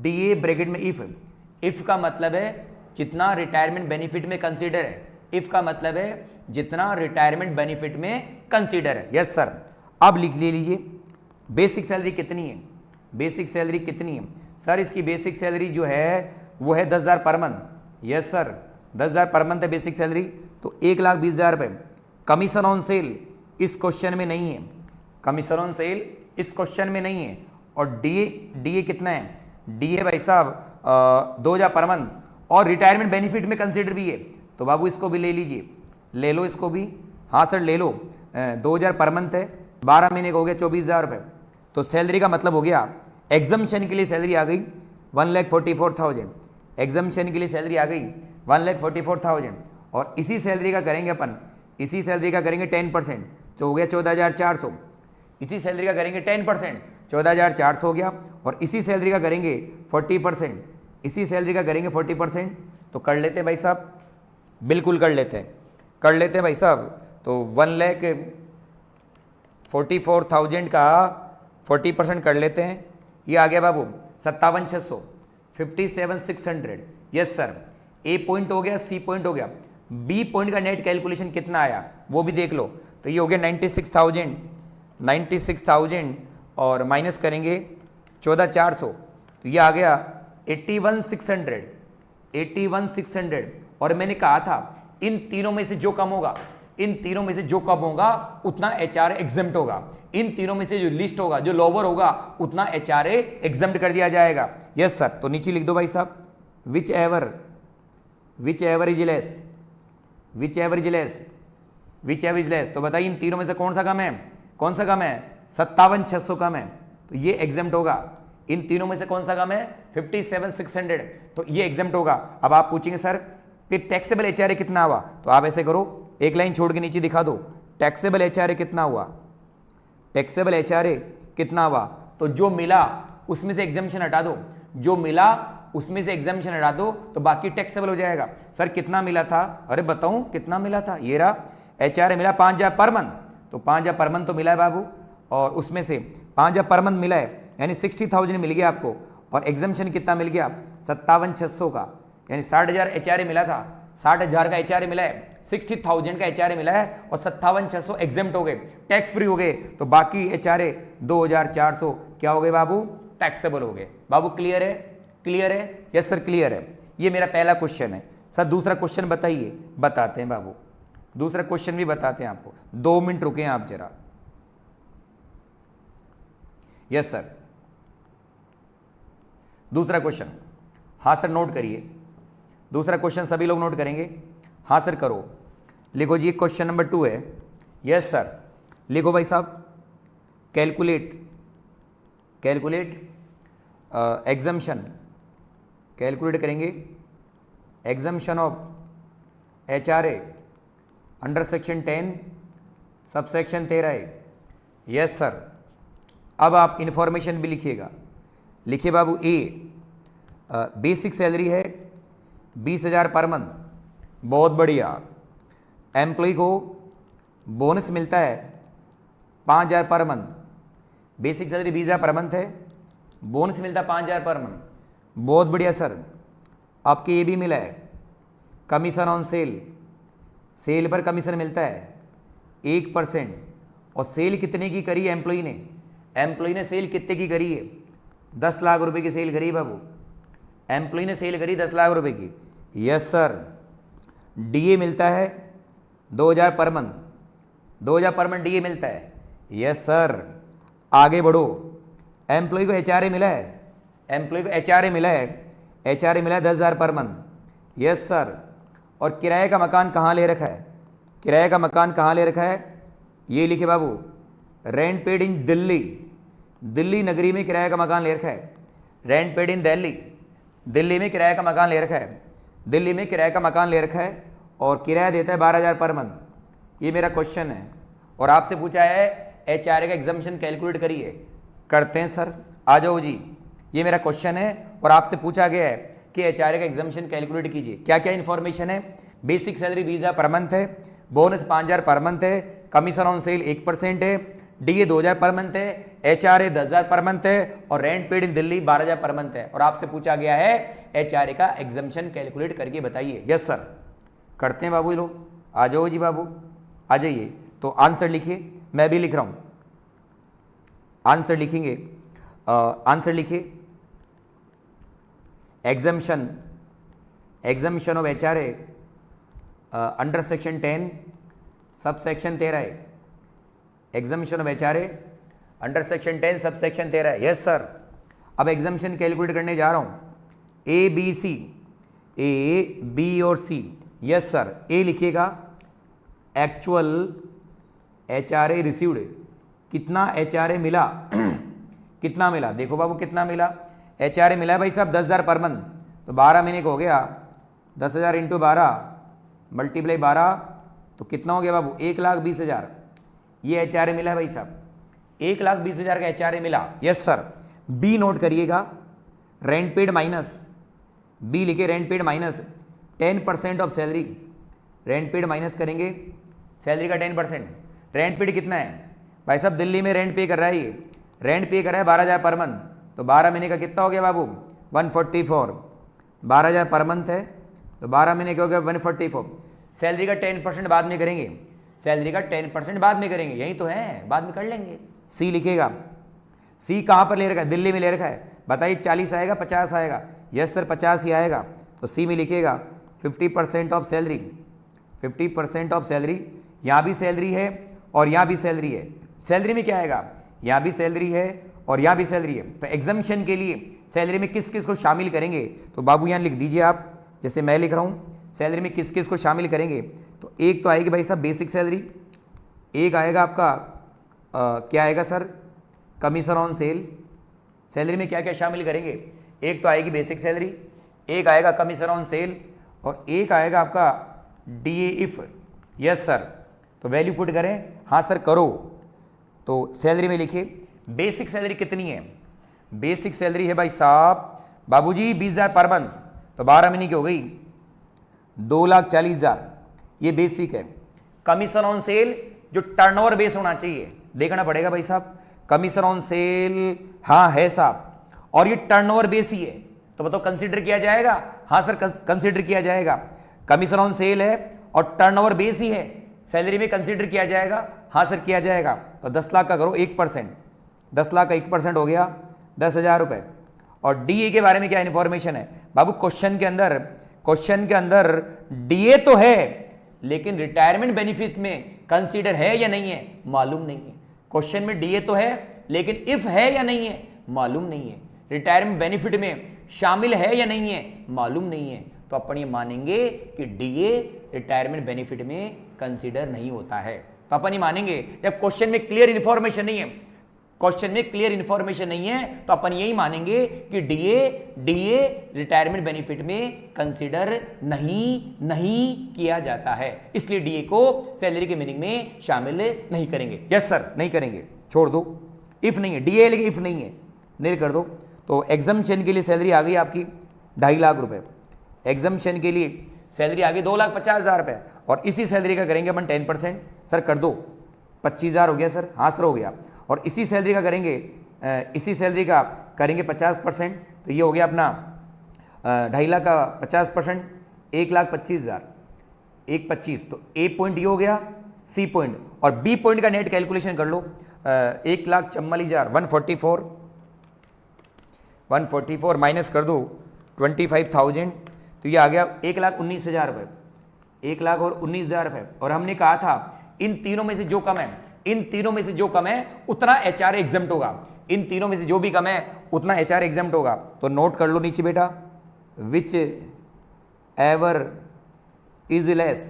DA ब्रैकेट में इफ का मतलब है जितना रिटायरमेंट बेनिफिट में कंसीडर है। इफ का मतलब है जितना रिटायरमेंट बेनिफिट में कंसीडर है। Yes sir. अब लिख लीजिए बेसिक सैलरी कितनी है? बेसिक सैलरी कितनी है सर? इसकी बेसिक सैलरी जो है वो है 10,000 per month. Yes sir 10,000 per month है बेसिक सैलरी। तो 1,20,000 रुपये। कमीशन ऑन सेल इस क्वेश्चन में नहीं है, कमीशन ऑन सेल इस क्वेश्चन में नहीं है, और डीए कितना है, डीए भाई साहब 2000 पर मंथ, और रिटायरमेंट बेनिफिट में कंसीडर भी है, तो बाबू इसको भी ले लीजिए, ले लो इसको भी। हाँ सर ले लो, 2000 पर मंथ है, 12 महीने का हो गया 24,000 रुपये। तो सैलरी का मतलब हो गया, एग्जम्पशन के लिए सैलरी आ गई 1,44,000, एग्जम्पशन के लिए सैलरी आ गई 1,44,000, और इसी सैलरी का करेंगे अपन, इसी सैलरी का करेंगे 10%, जो हो गया 14,400, इसी सैलरी का करेंगे 10%, 14,400 हो गया, और इसी सैलरी का करेंगे 40%, इसी सैलरी का करेंगे 40%, तो कर लेते हैं भाई साहब, बिल्कुल कर लेते हैं, कर लेते हैं भाई साहब। तो 1,44,000 का 40% कर लेते हैं, ये आ गया बाबू 57,600, 57,600। यस सर, ए पॉइंट हो गया, सी पॉइंट हो गया, बी पॉइंट का नेट कैलकुलेशन कितना आया वो भी देख लो। तो ये हो गया 96,000 और माइनस करेंगे 14,400, तो ये आ गया 81,600। और मैंने कहा था इन तीनों में से जो कम होगा, इन तीनों में से जो कम होगा उतना एचआर एग्जम्प्ट होगा, इन तीनों में से जो लिस्ट होगा, जो लोअर होगा, उतना एचआर एग्जम्प्ट कर दिया जाएगा। यस सर, तो नीचे लिख दो भाई साहब, which ever is less, which ever is less. तो बताइए इन तीनों में से कौन सा कम है, कौन सा कम है, 57,600 कम है, तो ये एग्जम्प्ट होगा। इन तीनों में से कौन सा कम है, 57,600, तो ये एग्जम्प्ट होगा। अब आप पूछेंगे सर फिर टैक्सेबल एचआरए कितना हुआ, तो आप ऐसे करो, एक लाइन छोड़ के नीचे दिखा दो, टैक्सेबल एचआरए कितना हुआ, टैक्सेबल एचआरए कितना हुआ, तो जो मिला उसमें से एग्जम्पशन हटा दो, जो मिला उसमें से एग्जम्पशन हटा दो, तो बाकी टैक्सेबल हो जाएगा। सर कितना मिला था, अरे बताऊं कितना मिला था, ये रहा एचआरए मिला 5,000 पर मंथ, तो 5,000 पर मंथ तो मिला है बाबू, और उसमें से 5,000 पर मंथ मिला है, यानी 60,000 मिल गया आपको, और एग्जम्पशन कितना मिल गया 57,600 का, यानी 60,000 एचआरए मिला था, 60,000 का एचआरए मिला है, 60,000 का एचआरए मिला है, और 57,600 एग्जम्प्ट हो गए, टैक्स फ्री हो गए, तो बाकी एचआरए 2,400 क्या हो गए बाबू, टैक्सेबल हो गए। बाबू क्लियर है, क्लियर है, यस सर क्लियर है। ये मेरा पहला क्वेश्चन है। सर दूसरा क्वेश्चन बताइए, बताते हैं बाबू, दूसरा क्वेश्चन भी बताते हैं आपको, 2 मिनट रुके आप जरा। यस सर, दूसरा क्वेश्चन, हाँ सर नोट करिए, दूसरा क्वेश्चन सभी लोग नोट करेंगे, हाँ सर करो, लिखो जी, क्वेश्चन नंबर 2 है। यस सर, लिखो भाई साहब, कैलकुलेट एग्जम्पशन, कैलकुलेट करेंगे exemption of HRA under section 10 sub section 13 है। यस सर, अब आप इंफॉर्मेशन भी लिखिएगा, लिखिए बाबू, ए बेसिक सैलरी है 20,000 पर मंथ, बहुत बढ़िया। एम्प्लॉय को बोनस मिलता है 5,000 per month, basic salary 20,000 per month है, बोनस मिलता है 5,000 पर मंथ, बहुत बढ़िया सर। आपके ये भी मिला है कमीशन ऑन सेल, सेल पर कमीशन मिलता है 1%, और सेल कितने की करी है एम्प्लॉय ने, एम्प्लॉय ने सेल कितने की करी है, 10 लाख रुपए की सेल करी बाबू, एम्प्लॉय ने सेल करी 10 लाख रुपए की। यस सर, डीए मिलता है 2,000 per month, 2,000 per month DA मिलता है। यस सर, आगे बढ़ो, एम्प्लॉय को एचआरए मिला है, एम्प्लॉय को एचआरए मिला है, एचआरए मिला है 10,000 पर मंथ। यस सर, और किराए का मकान कहाँ ले रखा है, किराए का मकान कहाँ ले रखा है, ये लिखे बाबू, rent paid in Delhi, Delhi नगरी में किराए का मकान ले रखा है, rent paid in Delhi, Delhi में किराए का मकान ले रखा है, दिल्ली में किराए का मकान ले रखा है, और किराया देता है 12,000 पर मंथ। ये मेरा क्वेश्चन है, और आपसे पूछा है एचआरए का एग्जम्पशन कैलकुलेट करिए, करते हैं सर, आ जाओ जी। ये मेरा क्वेश्चन है और आपसे पूछा गया है कि एचआरए का एग्जम्पशन कैलकुलेट कीजिए। क्या क्या इन्फॉर्मेशन है, बेसिक सैलरी 20,000 पर मंथ है, बोनस 5,000 पर मंथ है, कमीशन ऑन सेल 1% है, डीए 2,000 पर मंथ है, एचआरए 10,000 पर मंथ है, और rent paid in Delhi 12,000 per month है, और आपसे पूछा गया है एचआरए का एग्जम्पशन कैलकुलेट करके बताइए। यस सर, करते हैं बाबू लोग, आ जाओ जी बाबू, आ जाइए। तो आंसर लिखिए, मैं भी लिख रहा हूं, आंसर लिखेंगे, आंसर लिखिए, exemption of HRA under section 10 sub section 13 है। Exemption of HRA under section 10 sub section 13 है। Yes sir. अब एग्जामिशन कैलकुलेट करने जा रहा हूं। ए बी सी, ए बी और सी। Yes sir. ए लिखिएगा एक्चुअल एचआरए रिसीव्ड, कितना एचआरए मिला कितना मिला, देखो बाबू कितना मिला एचआरए मिला है भाई साहब 10,000 पर मंथ, तो 12 महीने का हो गया 10,000 इंटू 12 मल्टीप्लाई 12 तो कितना हो गया बाबू 1,20,000। ये एचआरए मिला है भाई साहब, 1,20,000 का एचआरए मिला। Yes sir. बी नोट करिएगा, रेंट पेड माइनस, बी लिखे rent paid minus 10% of salary, rent paid minus करेंगे सैलरी का 10%। रेंट पेड कितना है भाई साहब, दिल्ली में रेंट पे कर रहा है ये, रेंट पे कर रहा है 12,000 पर मंथ, तो 12 महीने का कितना हो गया बाबू 144। 12,000 पर मंथ है तो 12 महीने का हो गया 144। सैलरी का 10% बाद में करेंगे, सैलरी का 10% बाद में करेंगे, यही तो है, बाद में कर लेंगे। सी लिखेगा, सी कहाँ पर ले रखा है, दिल्ली में ले रखा है, बताइए 40 आएगा 50 आएगा। यस सर 50 ही आएगा, तो सी में लिखेगा 50% ऑफ सैलरी, 50% ऑफ सैलरी। यहाँ भी सैलरी है और यहाँ भी सैलरी है, सैलरी में क्या आएगा, यहाँ भी सैलरी है और यहाँ भी सैलरी है, तो एग्जामिशन के लिए सैलरी में किस किस को शामिल करेंगे, तो बाबू यहाँ लिख दीजिए आप, जैसे मैं लिख रहा हूँ सैलरी में किस किस को शामिल करेंगे। तो एक तो आएगी भाई साहब बेसिक सैलरी, एक आएगा आपका क्या आएगा sir commission on cell. Salary में क्या क्या शामिल करेंगे, एक तो आएगी बेसिक सैलरी, एक आएगा कमीशन ऑन सेल और एक आएगा आपका DA इफ। Yes sir. तो वैल्यू पुट करें, हाँ सर करो। तो सैलरी में लिखिए बेसिक सैलरी कितनी है, बेसिक सैलरी है भाई साहब बाबूजी 20,000 पर मंथ, तो 12 महीने की हो गई 2,40,000, ये बेसिक है। कमीशन ऑन सेल जो टर्नओवर बेस होना चाहिए, देखना पड़ेगा भाई साहब, कमीशन ऑन सेल हाँ है साहब, और ये टर्नओवर बेस ही है, तो बताओ कंसीडर किया जाएगा, हाँ सर कंसीडर किया जाएगा। कमीशन ऑन सेल है और टर्नओवर बेस ही है, सैलरी में कंसीडर किया जाएगा, हाँ सर किया जाएगा। तो 10 लाख का करो 1%, 10 लाख का 1% हो गया 10,000 रुपये। और DA के बारे में क्या इन्फॉर्मेशन है बाबू, क्वेश्चन के अंदर DA तो है लेकिन रिटायरमेंट बेनिफिट में कंसीडर है या नहीं है मालूम नहीं है। क्वेश्चन में DA तो है लेकिन इफ है या नहीं है मालूम नहीं है, रिटायरमेंट बेनिफिट में शामिल है या नहीं है मालूम नहीं है। तो अपन ये मानेंगे कि DA रिटायरमेंट बेनिफिट में कंसीडर नहीं होता है, तो अपन ये मानेंगे। जब क्वेश्चन में क्लियर इंफॉर्मेशन नहीं है, क्वेश्चन में क्लियर इंफॉर्मेशन नहीं है, तो अपन यही मानेंगे कि DA रिटायरमेंट बेनिफिट में कंसीडर नहीं किया जाता है, इसलिए DA को सैलरी के मीनिंग में शामिल नहीं करेंगे। यस सर नहीं करेंगे, छोड़ दो। इफ नहीं है DA लेकिन इफ नहीं है नील कर दो। तो एग्जामिशन के लिए सैलरी आ गई आपकी 2.5 लाख रुपए, एग्जामिशन के लिए सैलरी आ गई 2,50,000 रुपए, और इसी सैलरी का करेंगे अपन 10%। सर कर दो 25,000 हो गया सर, हाँ सर हो गया। और इसी सैलरी का करेंगे, इसी सैलरी का करेंगे 50%, तो ये हो गया अपना 2.5 लाख का 50%, 1,25,000, 1,25,000। तो A पॉइंट ये हो गया, C पॉइंट और B पॉइंट का नेट कैलकुलेशन कर लो। 1,44,000 144 माइनस कर दो 25,000, तो ये आ गया 1,19,000 रुपये, 1,19,000 रुपये। और हमने कहा था इन तीनों में से जो कम है, इन तीनों में से जो कम है उतना HRA एग्जम्प्ट होगा, इन तीनों में से जो भी कम है उतना HRA एग्जम्प्ट होगा। तो नोट कर लो नीचे बेटा, विच एवर इज लेस,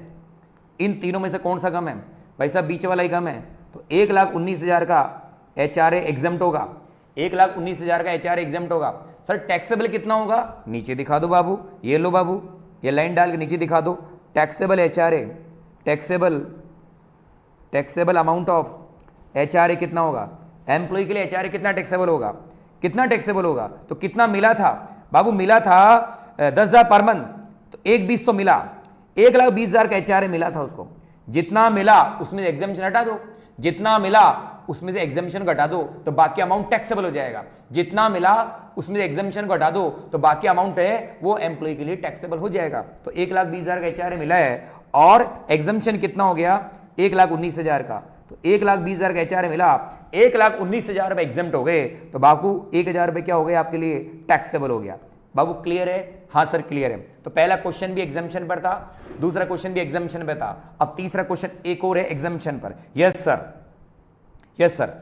इन तीनों में से कौन सा कम है भाई साहब, बीच वाला ही कम है। तो 1,19,000 का HRA एग्जम्प्ट होगा, 1,19,000 का HRA एग्जम्प्ट होगा। सर टैक्सेबल कितना होगा, नीचे दिखा दो बाबू, ये लो बाबू, ये लाइन डाल के नीचे दिखा दो। Taxable HRA, taxable amount of HRA कितना होगा, एम्प्लॉय के लिए HRA कितना टैक्सेबल होगा, कितना टैक्सेबल होगा। तो कितना मिला था बाबू, मिला था 10,000 पर मंथ, तो 1,20 तो मिला, 1,20,000 का HRA मिला था उसको। जितना मिला उसमें से एग्जामिशन हटा दो, जितना मिला उसमें से एग्जामिशन घटा दो तो बाकी अमाउंट टैक्सेबल हो जाएगा, जितना मिला उसमें से एग्जामिशन घटा दो तो बाकी अमाउंट है वो एम्प्लॉय के लिए टैक्सेबल हो जाएगा। तो 1,20,000 का HRA मिला है और एग्जामिशन कितना हो गया 1,19,000 का, तो 1,20,000 का HRA मिला, 1,19,000 रुपए एग्जाम्प्ट हो गए, तो बाबू 1,000 रुपए क्या हो गए आपके लिए टैक्सेबल हो गया। बाबू क्लियर है, हाँ सर क्लियर है। तो पहला क्वेश्चन भी एग्जामिशन पर था, दूसरा क्वेश्चन भी एग्जामिशन पर था, अब तीसरा क्वेश्चन एक और है एग्जामिशन पर। Yes sir, yes sir.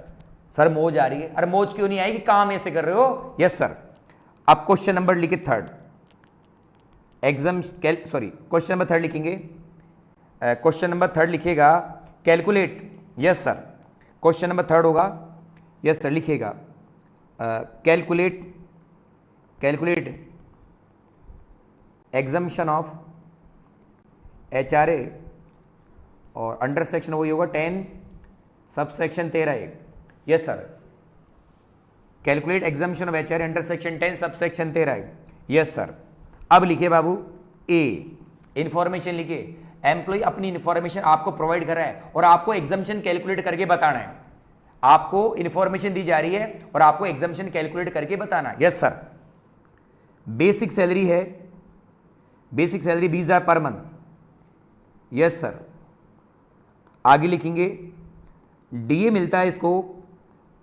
Sir मौज आ रही है, अरे मौज क्यों नहीं आएगी, काम ऐसे कर रहे हो। Yes sir. अब क्वेश्चन नंबर लिखे थर्ड, क्वेश्चन नंबर थर्ड लिखेंगे। क्वेश्चन नंबर थर्ड लिखिएगा calculate. Yes sir, question number third होगा। यस सर, लिखिएगा कैलकुलेट एग्जम्पशन ऑफ HRA और अंडर सेक्शन वही होगा 10 subsection 13A। Yes sir, calculate exemption of HRA under section 10 subsection 13A। Yes sir. अब लिखिए बाबू ए, information लिखिए। Employ अपनी इंफॉर्मेशन आपको प्रोवाइड कर रहा है और आपको एग्जम्पशन कैलकुलेट करके बताना है। आपको इंफॉर्मेशन दी जा रही है और आपको एग्जम्पशन कैलकुलेट करके बताना है। Yes sir. बेसिक सैलरी है, basic salary 20,000 per month. Yes sir. आगे लिखेंगे डीए मिलता है इसको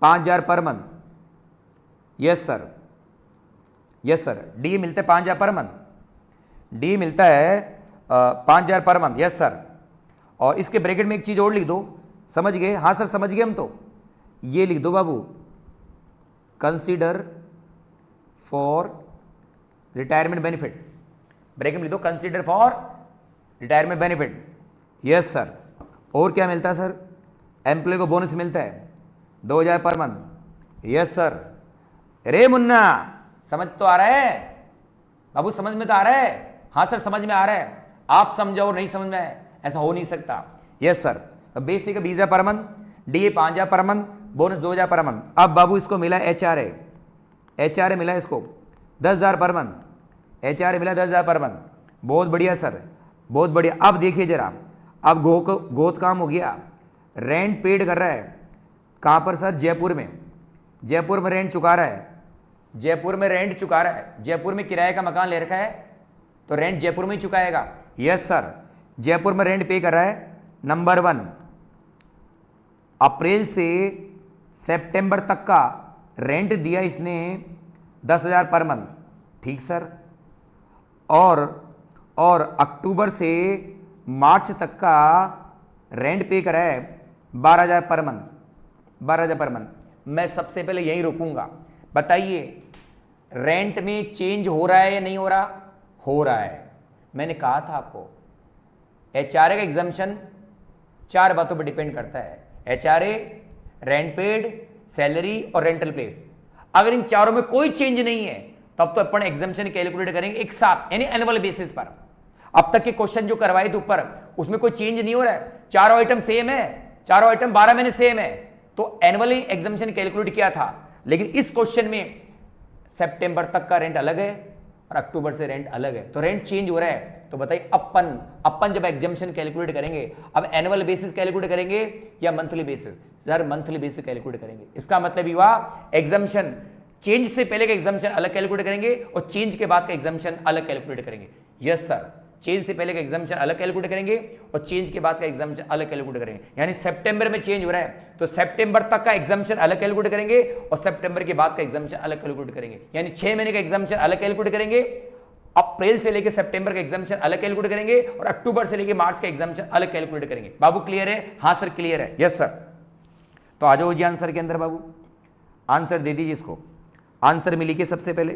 5,000 per month. Yes sir. Yes sir, DA मिलता है 5,000 पर मंथ। डी मिलता है 5,000 पर मंथ। Yes sir. और इसके ब्रैकेट में एक चीज और लिख दो, समझ गए? हाँ सर समझ गए हम तो। ये लिख दो बाबू, consider for retirement benefit. Bracket में लिख दो consider for retirement benefit. Yes sir. और क्या मिलता है सर? एम्प्लॉय को बोनस मिलता है 2,000 पर मंथ। Yes sir. रे मुन्ना समझ तो आ रहा है बाबू, समझ में तो आ रहा है? हाँ सर समझ में आ रहा है। आप समझो नहीं समझ में, ऐसा हो नहीं सकता। Yes sir. तो basic 20,000 per month, DA 5,000 per month, bonus 2,000 per month. अब बाबू इसको मिला HRA मिला इसको 10,000 पर मंथ। HRA मिला 10,000 पर मंथ। बहुत बढ़िया सर, बहुत बढ़िया। अब देखिए जरा, अब गोत काम हो गया। रेंट पेड कर रहा है कहाँ पर सर? जयपुर में। जयपुर में रेंट चुका रहा है, जयपुर में रेंट चुका रहा है। जयपुर में किराए का मकान ले रखा है तो रेंट जयपुर में ही चुकाएगा। यस सर, जयपुर में रेंट पे कर रहा है। नंबर 1, अप्रैल से सितंबर तक का रेंट दिया इसने 10,000 पर मंथ। ठीक सर। और अक्टूबर से मार्च तक का रेंट पे करा है 12,000 पर मंथ। 12,000 per month. मैं सबसे पहले यहीं रुकूंगा। बताइए रेंट में चेंज हो रहा है या नहीं हो रहा? हो रहा है। मैंने कहा था आपको HRA का एग्जम्पशन 4 बातों पर डिपेंड करता है। HRA, रेंट पेड, सैलरी और रेंटल प्लेस। अगर इन चारों में कोई चेंज नहीं है तब तो अपन एग्जम्पशन कैलकुलेट करेंगे एक साथ, यानी एनुअल बेसिस पर। अब तक के क्वेश्चन जो करवाए थे ऊपर, उसमें कोई चेंज नहीं हो रहा है, चारों आइटम सेम है, चारों आइटम 12 महीने सेम है, तो एनुअली एग्जम्पशन कैलकुलेट किया था। लेकिन इस क्वेश्चन में सितंबर तक का रेंट अलग है और अक्टूबर से रेंट अलग है, तो रेंट चेंज हो रहा है। तो बताइए अपन जब एग्जम्पशन कैलकुलेट करेंगे, अब एनुअल बेसिस कैलकुलेट करेंगे या monthly basis? Sir monthly basis calculate करेंगे। इसका मतलब हुआ एग्जम्पशन चेंज से पहले का एग्जम्पशन अलग कैलकुलेट करेंगे और चेंज के बाद का एग्जम्पशन अलग कैलकुलेट करेंगे। यस सर, चेंज से पहले का एग्जम्पशन अलग कैलकुलेट करेंगे और चेंज के बाद का एग्जम्पशन अलग कैलकुलेट करेंगे। यानी सितंबर में चेंज हो रहा है तो सितंबर तक का एग्जम्पशन अलग कैलकुलेट करेंगे और सितंबर के बाद का एग्जम्पशन अलग कैलकुलेट करेंगे। यानी 6 महीने का एग्जम्पशन अलग कैलकुलेट करेंगे, अप्रैल से लेकर सितंबर का एग्जम्पशन अलग कैलकुलेट करेंगे और अक्टूबर से लेकर मार्च का एग्जम्पशन अलग कैलकुलेट करेंगे। बाबू क्लियर है? हाँ सर क्लियर है। Yes sir. तो आ जाओ जी आंसर के अंदर बाबू, आंसर दे दीजिए इसको। आंसर में लिखिए सबसे पहले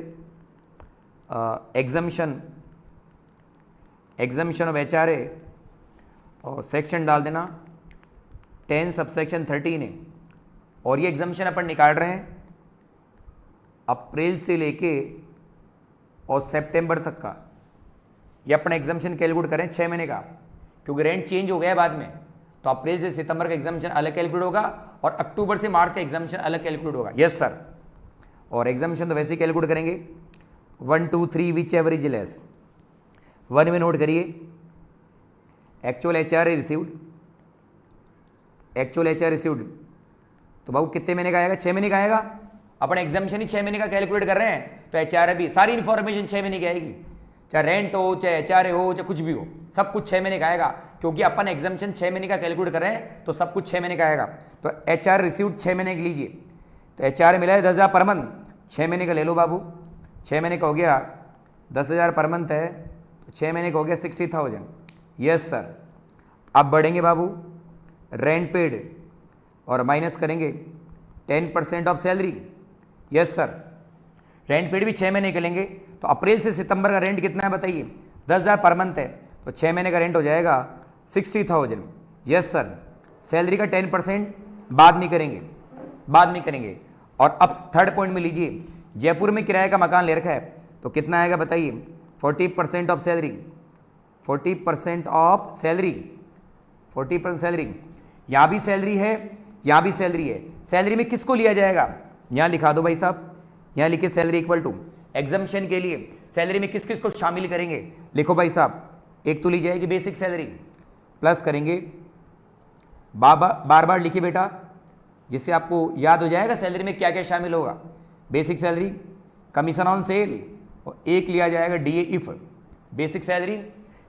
एग्जम्पशन ऑफ HRA और सेक्शन डाल देना 10 सबसेक्शन 13 है। और ये एग्जम्पशन अपन निकाल रहे हैं अप्रैल से लेके और सितंबर तक का। ये अपना एग्जम्पशन कैलकुलेट करें 6 महीने का, क्योंकि रेंट चेंज हो गया है बाद में, तो अप्रैल से सितंबर का एग्जम्पशन अलग कैलकुलेट होगा और अक्टूबर से मार्च का एग्जम्पशन अलग कैलकुलेट होगा। Yes sir. और एग्जम्पशन तो वैसे ही कैलकुलेट करेंगे 1 2 3 विच एवर इज लेस। 1 में नोट करिए एक्चुअल HRA रिसीव्ड, तो बाबू कितने महीने का आएगा? 6 महीने का आएगा। अपन एग्जम्पशन ही 6 महीने का कैलकुलेट कर रहे हैं तो HRA भी सारी इंफॉर्मेशन 6 महीने की आएगी, चाहे रेंट हो, चाहे HRA हो, चाहे कुछ भी हो, सब कुछ 6 महीने का आएगा। क्योंकि अपन एग्जम्पशन 6 महीने का कैलकुलेट कर रहे हैं तो सब कुछ 6 महीने का आएगा। तो HRA रिसीव्ड 6 महीने के लीजिए, तो HRA मिला है 10,000 पर मंथ, 6 महीने का ले लो बाबू। 6 महीने का हो गया 10,000 पर मंथ है तो 6 महीने का हो गया 60,000। Yes sir. अब बढ़ेंगे बाबू रेंट पेड। और माइनस करेंगे 10% of salary. Yes sir. Rent paid भी 6 महीने के लेंगे, तो अप्रैल से सितंबर का रेंट कितना है बताइए, 10,000 पर मंथ है, तो 6 महीने का रेंट हो जाएगा 60,000। Yes sir. सैलरी का 10% बाद में करेंगे, बाद में करेंगे। और अब थर्ड पॉइंट में लीजिए, जयपुर में किराए का मकान ले रखा है, तो कितना आएगा बताइए, 40% of salary, 40% of salary, 40% salary. यहाँ भी सैलरी है, यहाँ भी सैलरी है। सैलरी में किसको लिया जाएगा, यहाँ लिखा दो भाई साहब, यहाँ लिखिए सैलरी इक्वल टू एग्जम्पशन के लिए सैलरी में किस किस को शामिल करेंगे, लिखो भाई साहब। एक तो ली जाएगी बेसिक सैलरी, प्लस करेंगे, बार बार लिखिए बेटा, जिससे आपको याद हो जाएगा सैलरी में क्या क्या शामिल होगा। Basic salary, commission on sale, और एक लिया जाएगा DA if. Basic salary,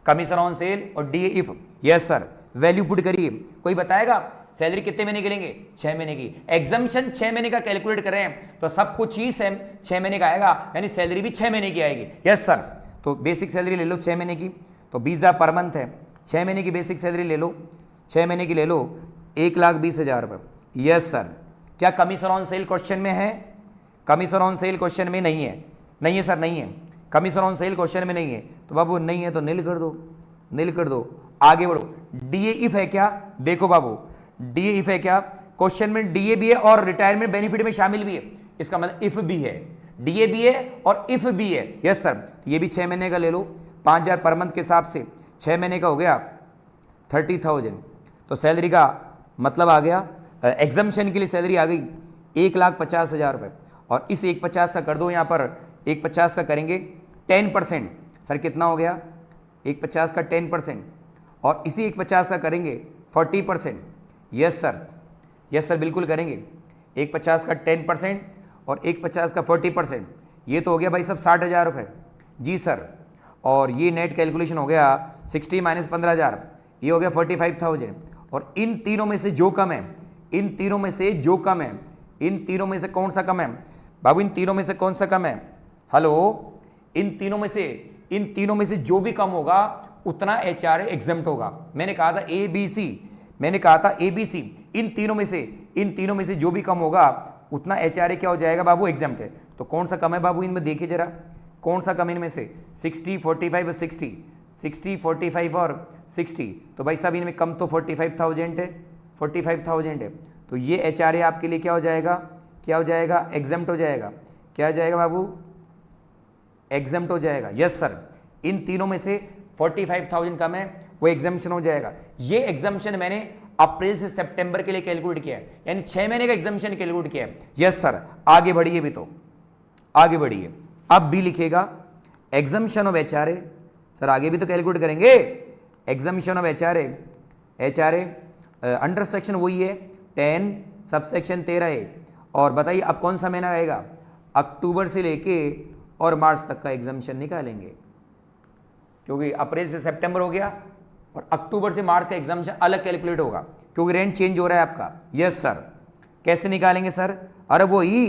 commission on sale और DA if. Yes sir. Value put करिए। कोई बताएगा सैलरी कितने महीने की लेंगे, 6 महीने की। एग्जम्पशन 6 महीने का कैलकुलेट कर रहे हैं, तो सब कुछ ही सेम 6 महीने का आएगा, यानी सैलरी भी 6 महीने की आएगी। Yes sir. तो बेसिक सैलरी ले लो 6 महीने की, तो 20,000 पर मंथ है। 6 महीने की बेसिक सैलरी ले लो, 6 महीने की ले लो, 1,20,000 रुपये। Yes sir. क्या कमीशन ऑन सेल क्वेश्चन में है, कमीशन ऑन सेल क्वेश्चन में नहीं है, नहीं है सर, नहीं है। कमीशन ऑन सेल क्वेश्चन में नहीं है, तो बाबू नहीं है तो नील कर दो, नील कर दो। आगे बढ़ो। डीए इफ है क्या, देखो बाबू, डीए इफ है क्या, क्वेश्चन में डीए भी है और रिटायरमेंट बेनिफिट में शामिल भी है, इसका मतलब इफ भी है, डीए भी है और इफ भी है। Yes sir. ये भी 6 महीने का ले लो, 5,000 पर मंथ के हिसाब से 6 महीने का हो गया 30,000। तो सैलरी का मतलब आ गया, एग्जम्पशन के लिए सैलरी आ गई 1,50,000 रुपये। और इस 1,50 का कर दो, यहाँ पर 1,50 का करेंगे 10%, सर कितना हो गया, 1,50 का 10%, और इसी 1,50 का करेंगे 40%। यस सर, यस सर, बिल्कुल करेंगे। 1,50 का 10% और 1,50 का 40%, ये तो हो गया भाई सब 60,000 रुपये। जी सर। और ये नेट कैलकुलेशन हो गया 60 माइनस 15,000, ये हो गया 45,000। और इन तीनों में से जो कम है, इन तीनों में से जो कम है, इन तीनों में से कौन सा कम है बाबू, इन तीनों में से कौन सा कम है, हेलो, इन तीनों में से जो भी कम होगा उतना एचआरए एग्जम्प्ट होगा। मैंने कहा था ABC, मैंने कहा था ABC, इन तीनों में से जो भी कम होगा उतना एचआरए क्या हो जाएगा बाबू, एग्जम्प्ट है। तो कौन सा कम है बाबू इनमें, देखिए जरा कौन सा कम इनमें से, 60, 45 और 60, 60, 45 और 60, तो भाई साहब इनमें कम तो 45,000 है, 45,000 है। तो ये एचआरए आपके लिए क्या हो जाएगा, क्या हो जाएगा, एग्जम्प्ट हो जाएगा। क्या हो जाएगा बाबू, एग्जम्प्ट हो जाएगा। Yes sir. इन तीनों में से 45,000 कम है, वो एग्जामिशन हो जाएगा। ये एग्जामिशन मैंने अप्रैल से सितंबर के लिए कैलकुलेट किया है, यानी 6 महीने का एग्जामिशन कैलकुलेट किया है। Yes sir. आगे बढ़िए भी, तो आगे बढ़िए। अब बी लिखेगा एग्जामिशन ऑफ एचआरए, सर आगे भी तो कैलकुलेट करेंगे। Exemption of HRA under section वही है 10 सबसेक्शन 13 है। और बताइए अब कौन सा महीना रहेगा, अक्टूबर से लेके और मार्च तक का एग्जामिशन निकालेंगे, क्योंकि अप्रैल से सितंबर हो गया और अक्टूबर से मार्च का एग्जामिशन अलग कैलकुलेट होगा, क्योंकि रेंट चेंज हो रहा है आपका। Yes sir. कैसे निकालेंगे सर, अरे वो ही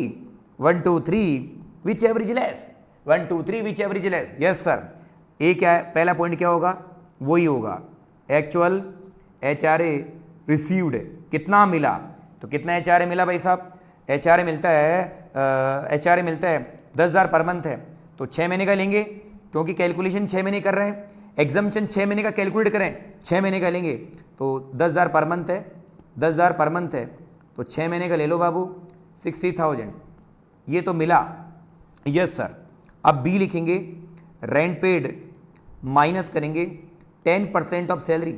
1 2 3 which ever is less, 1 2 3 which ever is less. Yes sir. A क्या है, पहला पॉइंट क्या होगा, वही होगा एक्चुअल एचआरए रिसीव्ड, कितना मिला, तो कितना एचआरए मिला भाई साहब, एचआरए मिलता है 10,000 पर मंथ है, तो 6 महीने का लेंगे, क्योंकि कैलकुलेशन 6 महीने कर रहे हैं, एग्जामिशन 6 महीने का कैलकुलेट करें, 6 महीने का लेंगे, तो 10,000 पर मंथ है, 10,000 पर मंथ है, तो 6 महीने का ले लो बाबू 60,000, ये तो मिला। Yes sir. अब बी लिखेंगे रेंट पेड माइनस करेंगे 10% of salary.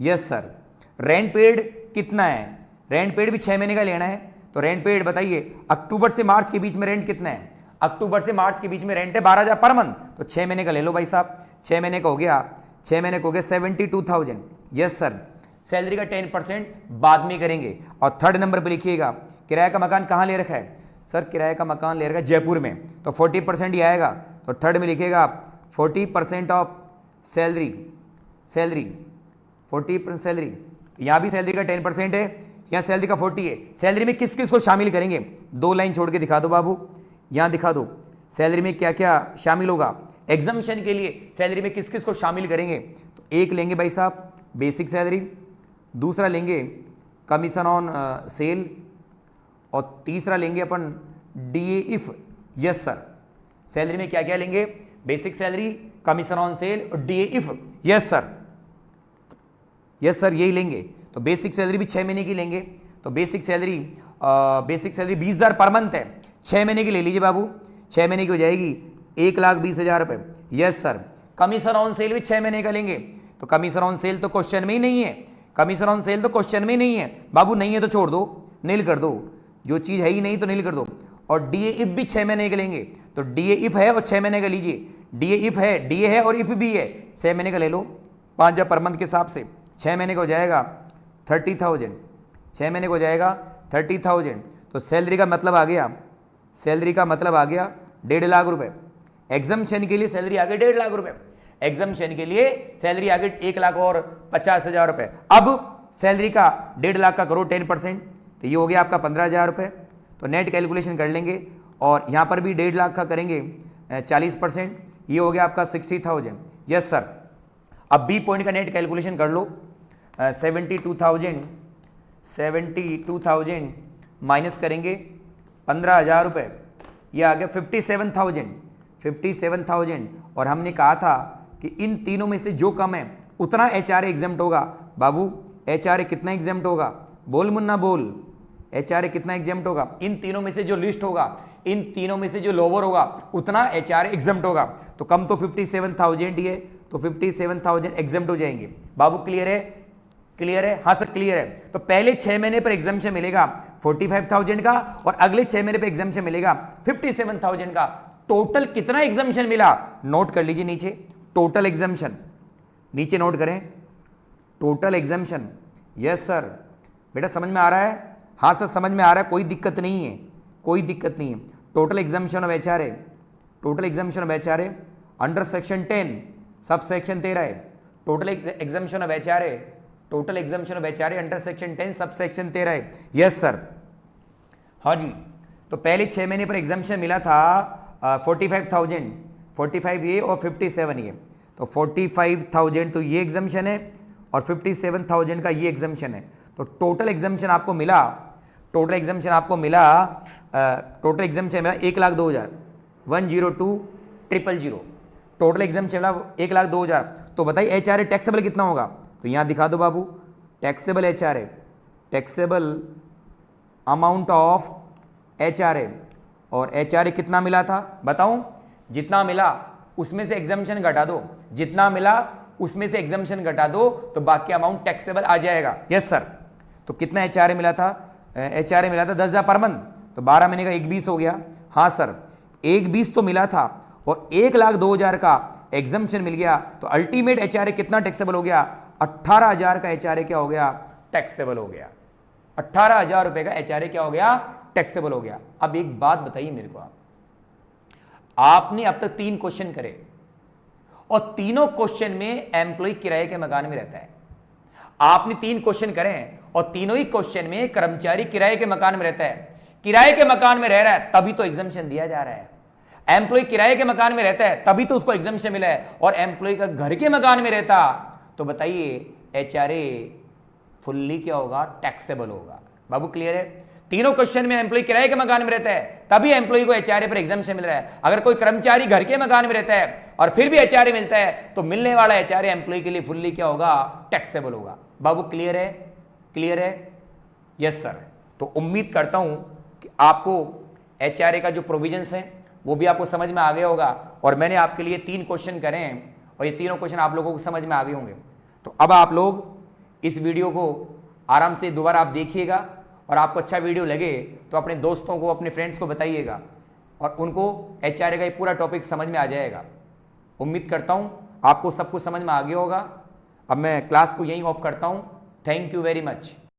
Yes sir. Rent paid कितना है, रेंट पेड भी 6 महीने का लेना है, तो रेंट पेड बताइए अक्टूबर से मार्च के बीच में रेंट कितना है, अक्टूबर से मार्च के बीच में रेंट है 12,000 पर मंथ, तो 6 महीने का ले लो भाई साहब, 6 महीने का हो गया, 6 महीने का हो गया 72,000। Yes sir. सैलरी का 10% बाद में करेंगे। और थर्ड नंबर पे लिखिएगा किराए का मकान कहाँ ले रखा है, सर किराए का मकान ले रखा है जयपुर में, तो 40% ही आएगा, तो थर्ड में लिखिएगा 40% ऑफ सैलरी, 40% सैलरी। यहाँ भी सैलरी का 10% है, यहाँ सैलरी का 40 है। सैलरी में किस किस को शामिल करेंगे, 2 लाइन छोड़ के दिखा दो बाबू, यहाँ दिखा दो सैलरी में क्या क्या शामिल होगा। एग्जामिशन के लिए सैलरी में किस किस को शामिल करेंगे, तो एक लेंगे भाई साहब बेसिक सैलरी, दूसरा लेंगे कमीशन ऑन सेल, और तीसरा लेंगे अपन DA if yes sir. Salary में क्या क्या लेंगे? Basic salary, commission on sale और DA if yes sir, yes sir यही लेंगे। तो बेसिक सैलरी भी 6 महीने की लेंगे। तो बेसिक सैलरी 20,000 पर मंथ है, 6 महीने की ले लीजिए बाबू, 6 महीने की हो जाएगी 1,20,000 रुपये, yes sir. Commission on cell भी 6 महीने का लेंगे। तो कमीशन ऑन सेल तो क्वेश्चन में ही नहीं है, कमीशन ऑन सेल तो क्वेश्चन में ही नहीं है बाबू, नहीं है तो छोड़ दो, नील कर दो, जो चीज़ है ही नहीं तो नील कर दो। और DA इफ भी 6 महीने के लेंगे। तो DA इफ है और 6 महीने का लीजिए, DA इफ है, DA है और इफ भी है, 6 महीने का ले लो, 5,000 पर मंथ के हिसाब से, 6 महीने का हो जाएगा 30,000, 6 महीने को हो जाएगा 30,000। तो सैलरी का मतलब आ गया, सैलरी का मतलब आ गया 1.5 लाख रुपए। एग्जाम्शन के लिए सैलरी आ गई 1.5 लाख रुपए, एग्जाम्शन के लिए सैलरी आ गई 1,50,000 रुपए। अब सैलरी का 1.5 लाख का करो 10%, तो ये हो गया आपका 15,000 रुपये। तो नेट कैलकुलेशन कर लेंगे, और यहाँ पर भी 1.5 लाख का करेंगे 40%, ये हो गया आपका 60,000, यस सर। अब बी पॉइंट का नेट कैलकुलेशन कर लो, 72,000 माइनस करेंगे 15,000 रुपये, ये आ गया 57,000। और हमने कहा था कि इन तीनों में से जो कम है उतना HRA एग्जाम्प्ट होगा। बाबू HRA कितना एग्जाम्प्ट होगा? बोल मुन्ना बोल, HRA कितना एग्जाम्प्ट होगा? इन तीनों में से जो लिस्ट होगा, इन तीनों में से जो लोअर होगा उतना HRA एग्जाम्प्ट होगा। तो कम तो 57,000 ही है, तो 57,000 एग्जाम्प्ट हो जाएंगे। बाबू क्लियर है? क्लियर है? हाँ सर क्लियर है। तो पहले 6 महीने पर एग्जाम्पशन मिलेगा 45,000 का, और अगले 6 महीने पर एग्जाम्पशन मिलेगा 57,000 का। टोटल कितना एग्जाम्पशन मिला? नोट कर लीजिए नीचे, टोटल एग्जाम्पशन नीचे नोट करें, टोटल एग्जाम्पशन। यस सर, बेटा समझ में आ रहा है? हाँ सर समझ में आ रहा है, कोई दिक्कत नहीं है, कोई दिक्कत नहीं है। Total exemption of HRA, total exemption of HRA under section 10 sub section 13 है। Total exemption of HRA, total exemption of HRA under section 10 sub section 13 है। यस सर, हाँ जी। तो पहले 6 महीने पर एग्जाम्पशन मिला था 45,000, 45 ये और 57 ये। तो 45,000 तो ये एग्जाम्पशन है, और 57,000 का ये एग्जाम्पशन है। तो टोटल एग्जाम्पशन आपको मिला, टोटल एग्जाम्पशन आपको मिला, टोटल एग्जाम्पशन मिला 1,02,000, 102,000। टोटल एग्जाम्पशन मिला 1,02,000। तो बताइए HRA टैक्सेबल कितना होगा? तो यहाँ दिखा दो बाबू, taxable HRA, taxable amount of HRA। और HRA कितना मिला था बताऊं? जितना मिला उसमें से एग्जाम्पशन घटा दो, जितना मिला उसमें से एग्जाम्पशन घटा दो, तो बाकी अमाउंट टैक्सेबल आ जाएगा। Yes sir. तो कितना HRA मिला था? HRA मिला था 10,000 पर मंथ, तो 12 महीने का 1,20 हो गया। हाँ सर, 1,20 तो मिला था, और 1,02,000 का एग्जाम्पशन मिल गया। तो अल्टीमेट HRA कितना टैक्सेबल हो गया? 18,000 का HRA क्या हो गया? टैक्सेबल हो गया। 18,000 रुपए का HRA क्या हो गया? टैक्सेबल हो गया। अब एक बात बताइए मेरे को, आपने अब तक 3 क्वेश्चन करे, और तीनों क्वेश्चन में एम्प्लॉय किराए के मकान में रहता है। आपने 3 क्वेश्चन करें, और तीनों ही क्वेश्चन में कर्मचारी किराए के मकान में रहता है। किराए के मकान में रह रहा है तभी तो एग्जाम्पशन दिया जा रहा है। एम्प्लॉय किराए के मकान में रहता है तभी तो उसको एग्जाम्पशन मिला है, और एम्प्लॉय का घर के मकान में रहता, तो बताइए HRA फुल्ली क्या होगा? टैक्सेबल होगा। बाबू क्लियर है? तीनों क्वेश्चन में एम्प्लॉय किराए के मकान में रहता है तभी एम्प्लॉय को HRA पर एग्जाम्पशन मिल रहा है। अगर कोई कर्मचारी घर के मकान में रहता है और फिर भी HRA मिलता है, तो मिलने वाला HRA एम्प्लॉय के लिए फुल्ली क्या होगा? टैक्सेबल होगा। बाबू क्लियर है? क्लियर है? Yes sir. तो उम्मीद करता हूं कि आपको HRA का जो प्रोविजंस है वो भी आपको समझ में आ गया होगा, और मैंने आपके लिए 3 क्वेश्चन करे हैं, और ये तीनों क्वेश्चन आप लोगों को समझ में आ गए होंगे। तो अब आप लोग इस वीडियो को आराम से दोबारा आप देखिएगा, और आपको अच्छा वीडियो लगे तो अपने दोस्तों को, अपने फ्रेंड्स को बताइएगा, और उनको HRA का ये पूरा टॉपिक समझ में आ जाएगा। उम्मीद करता हूँ आपको सब कुछ समझ में आ गया होगा। अब मैं क्लास को यहीं ऑफ करता हूँ। Thank you very much.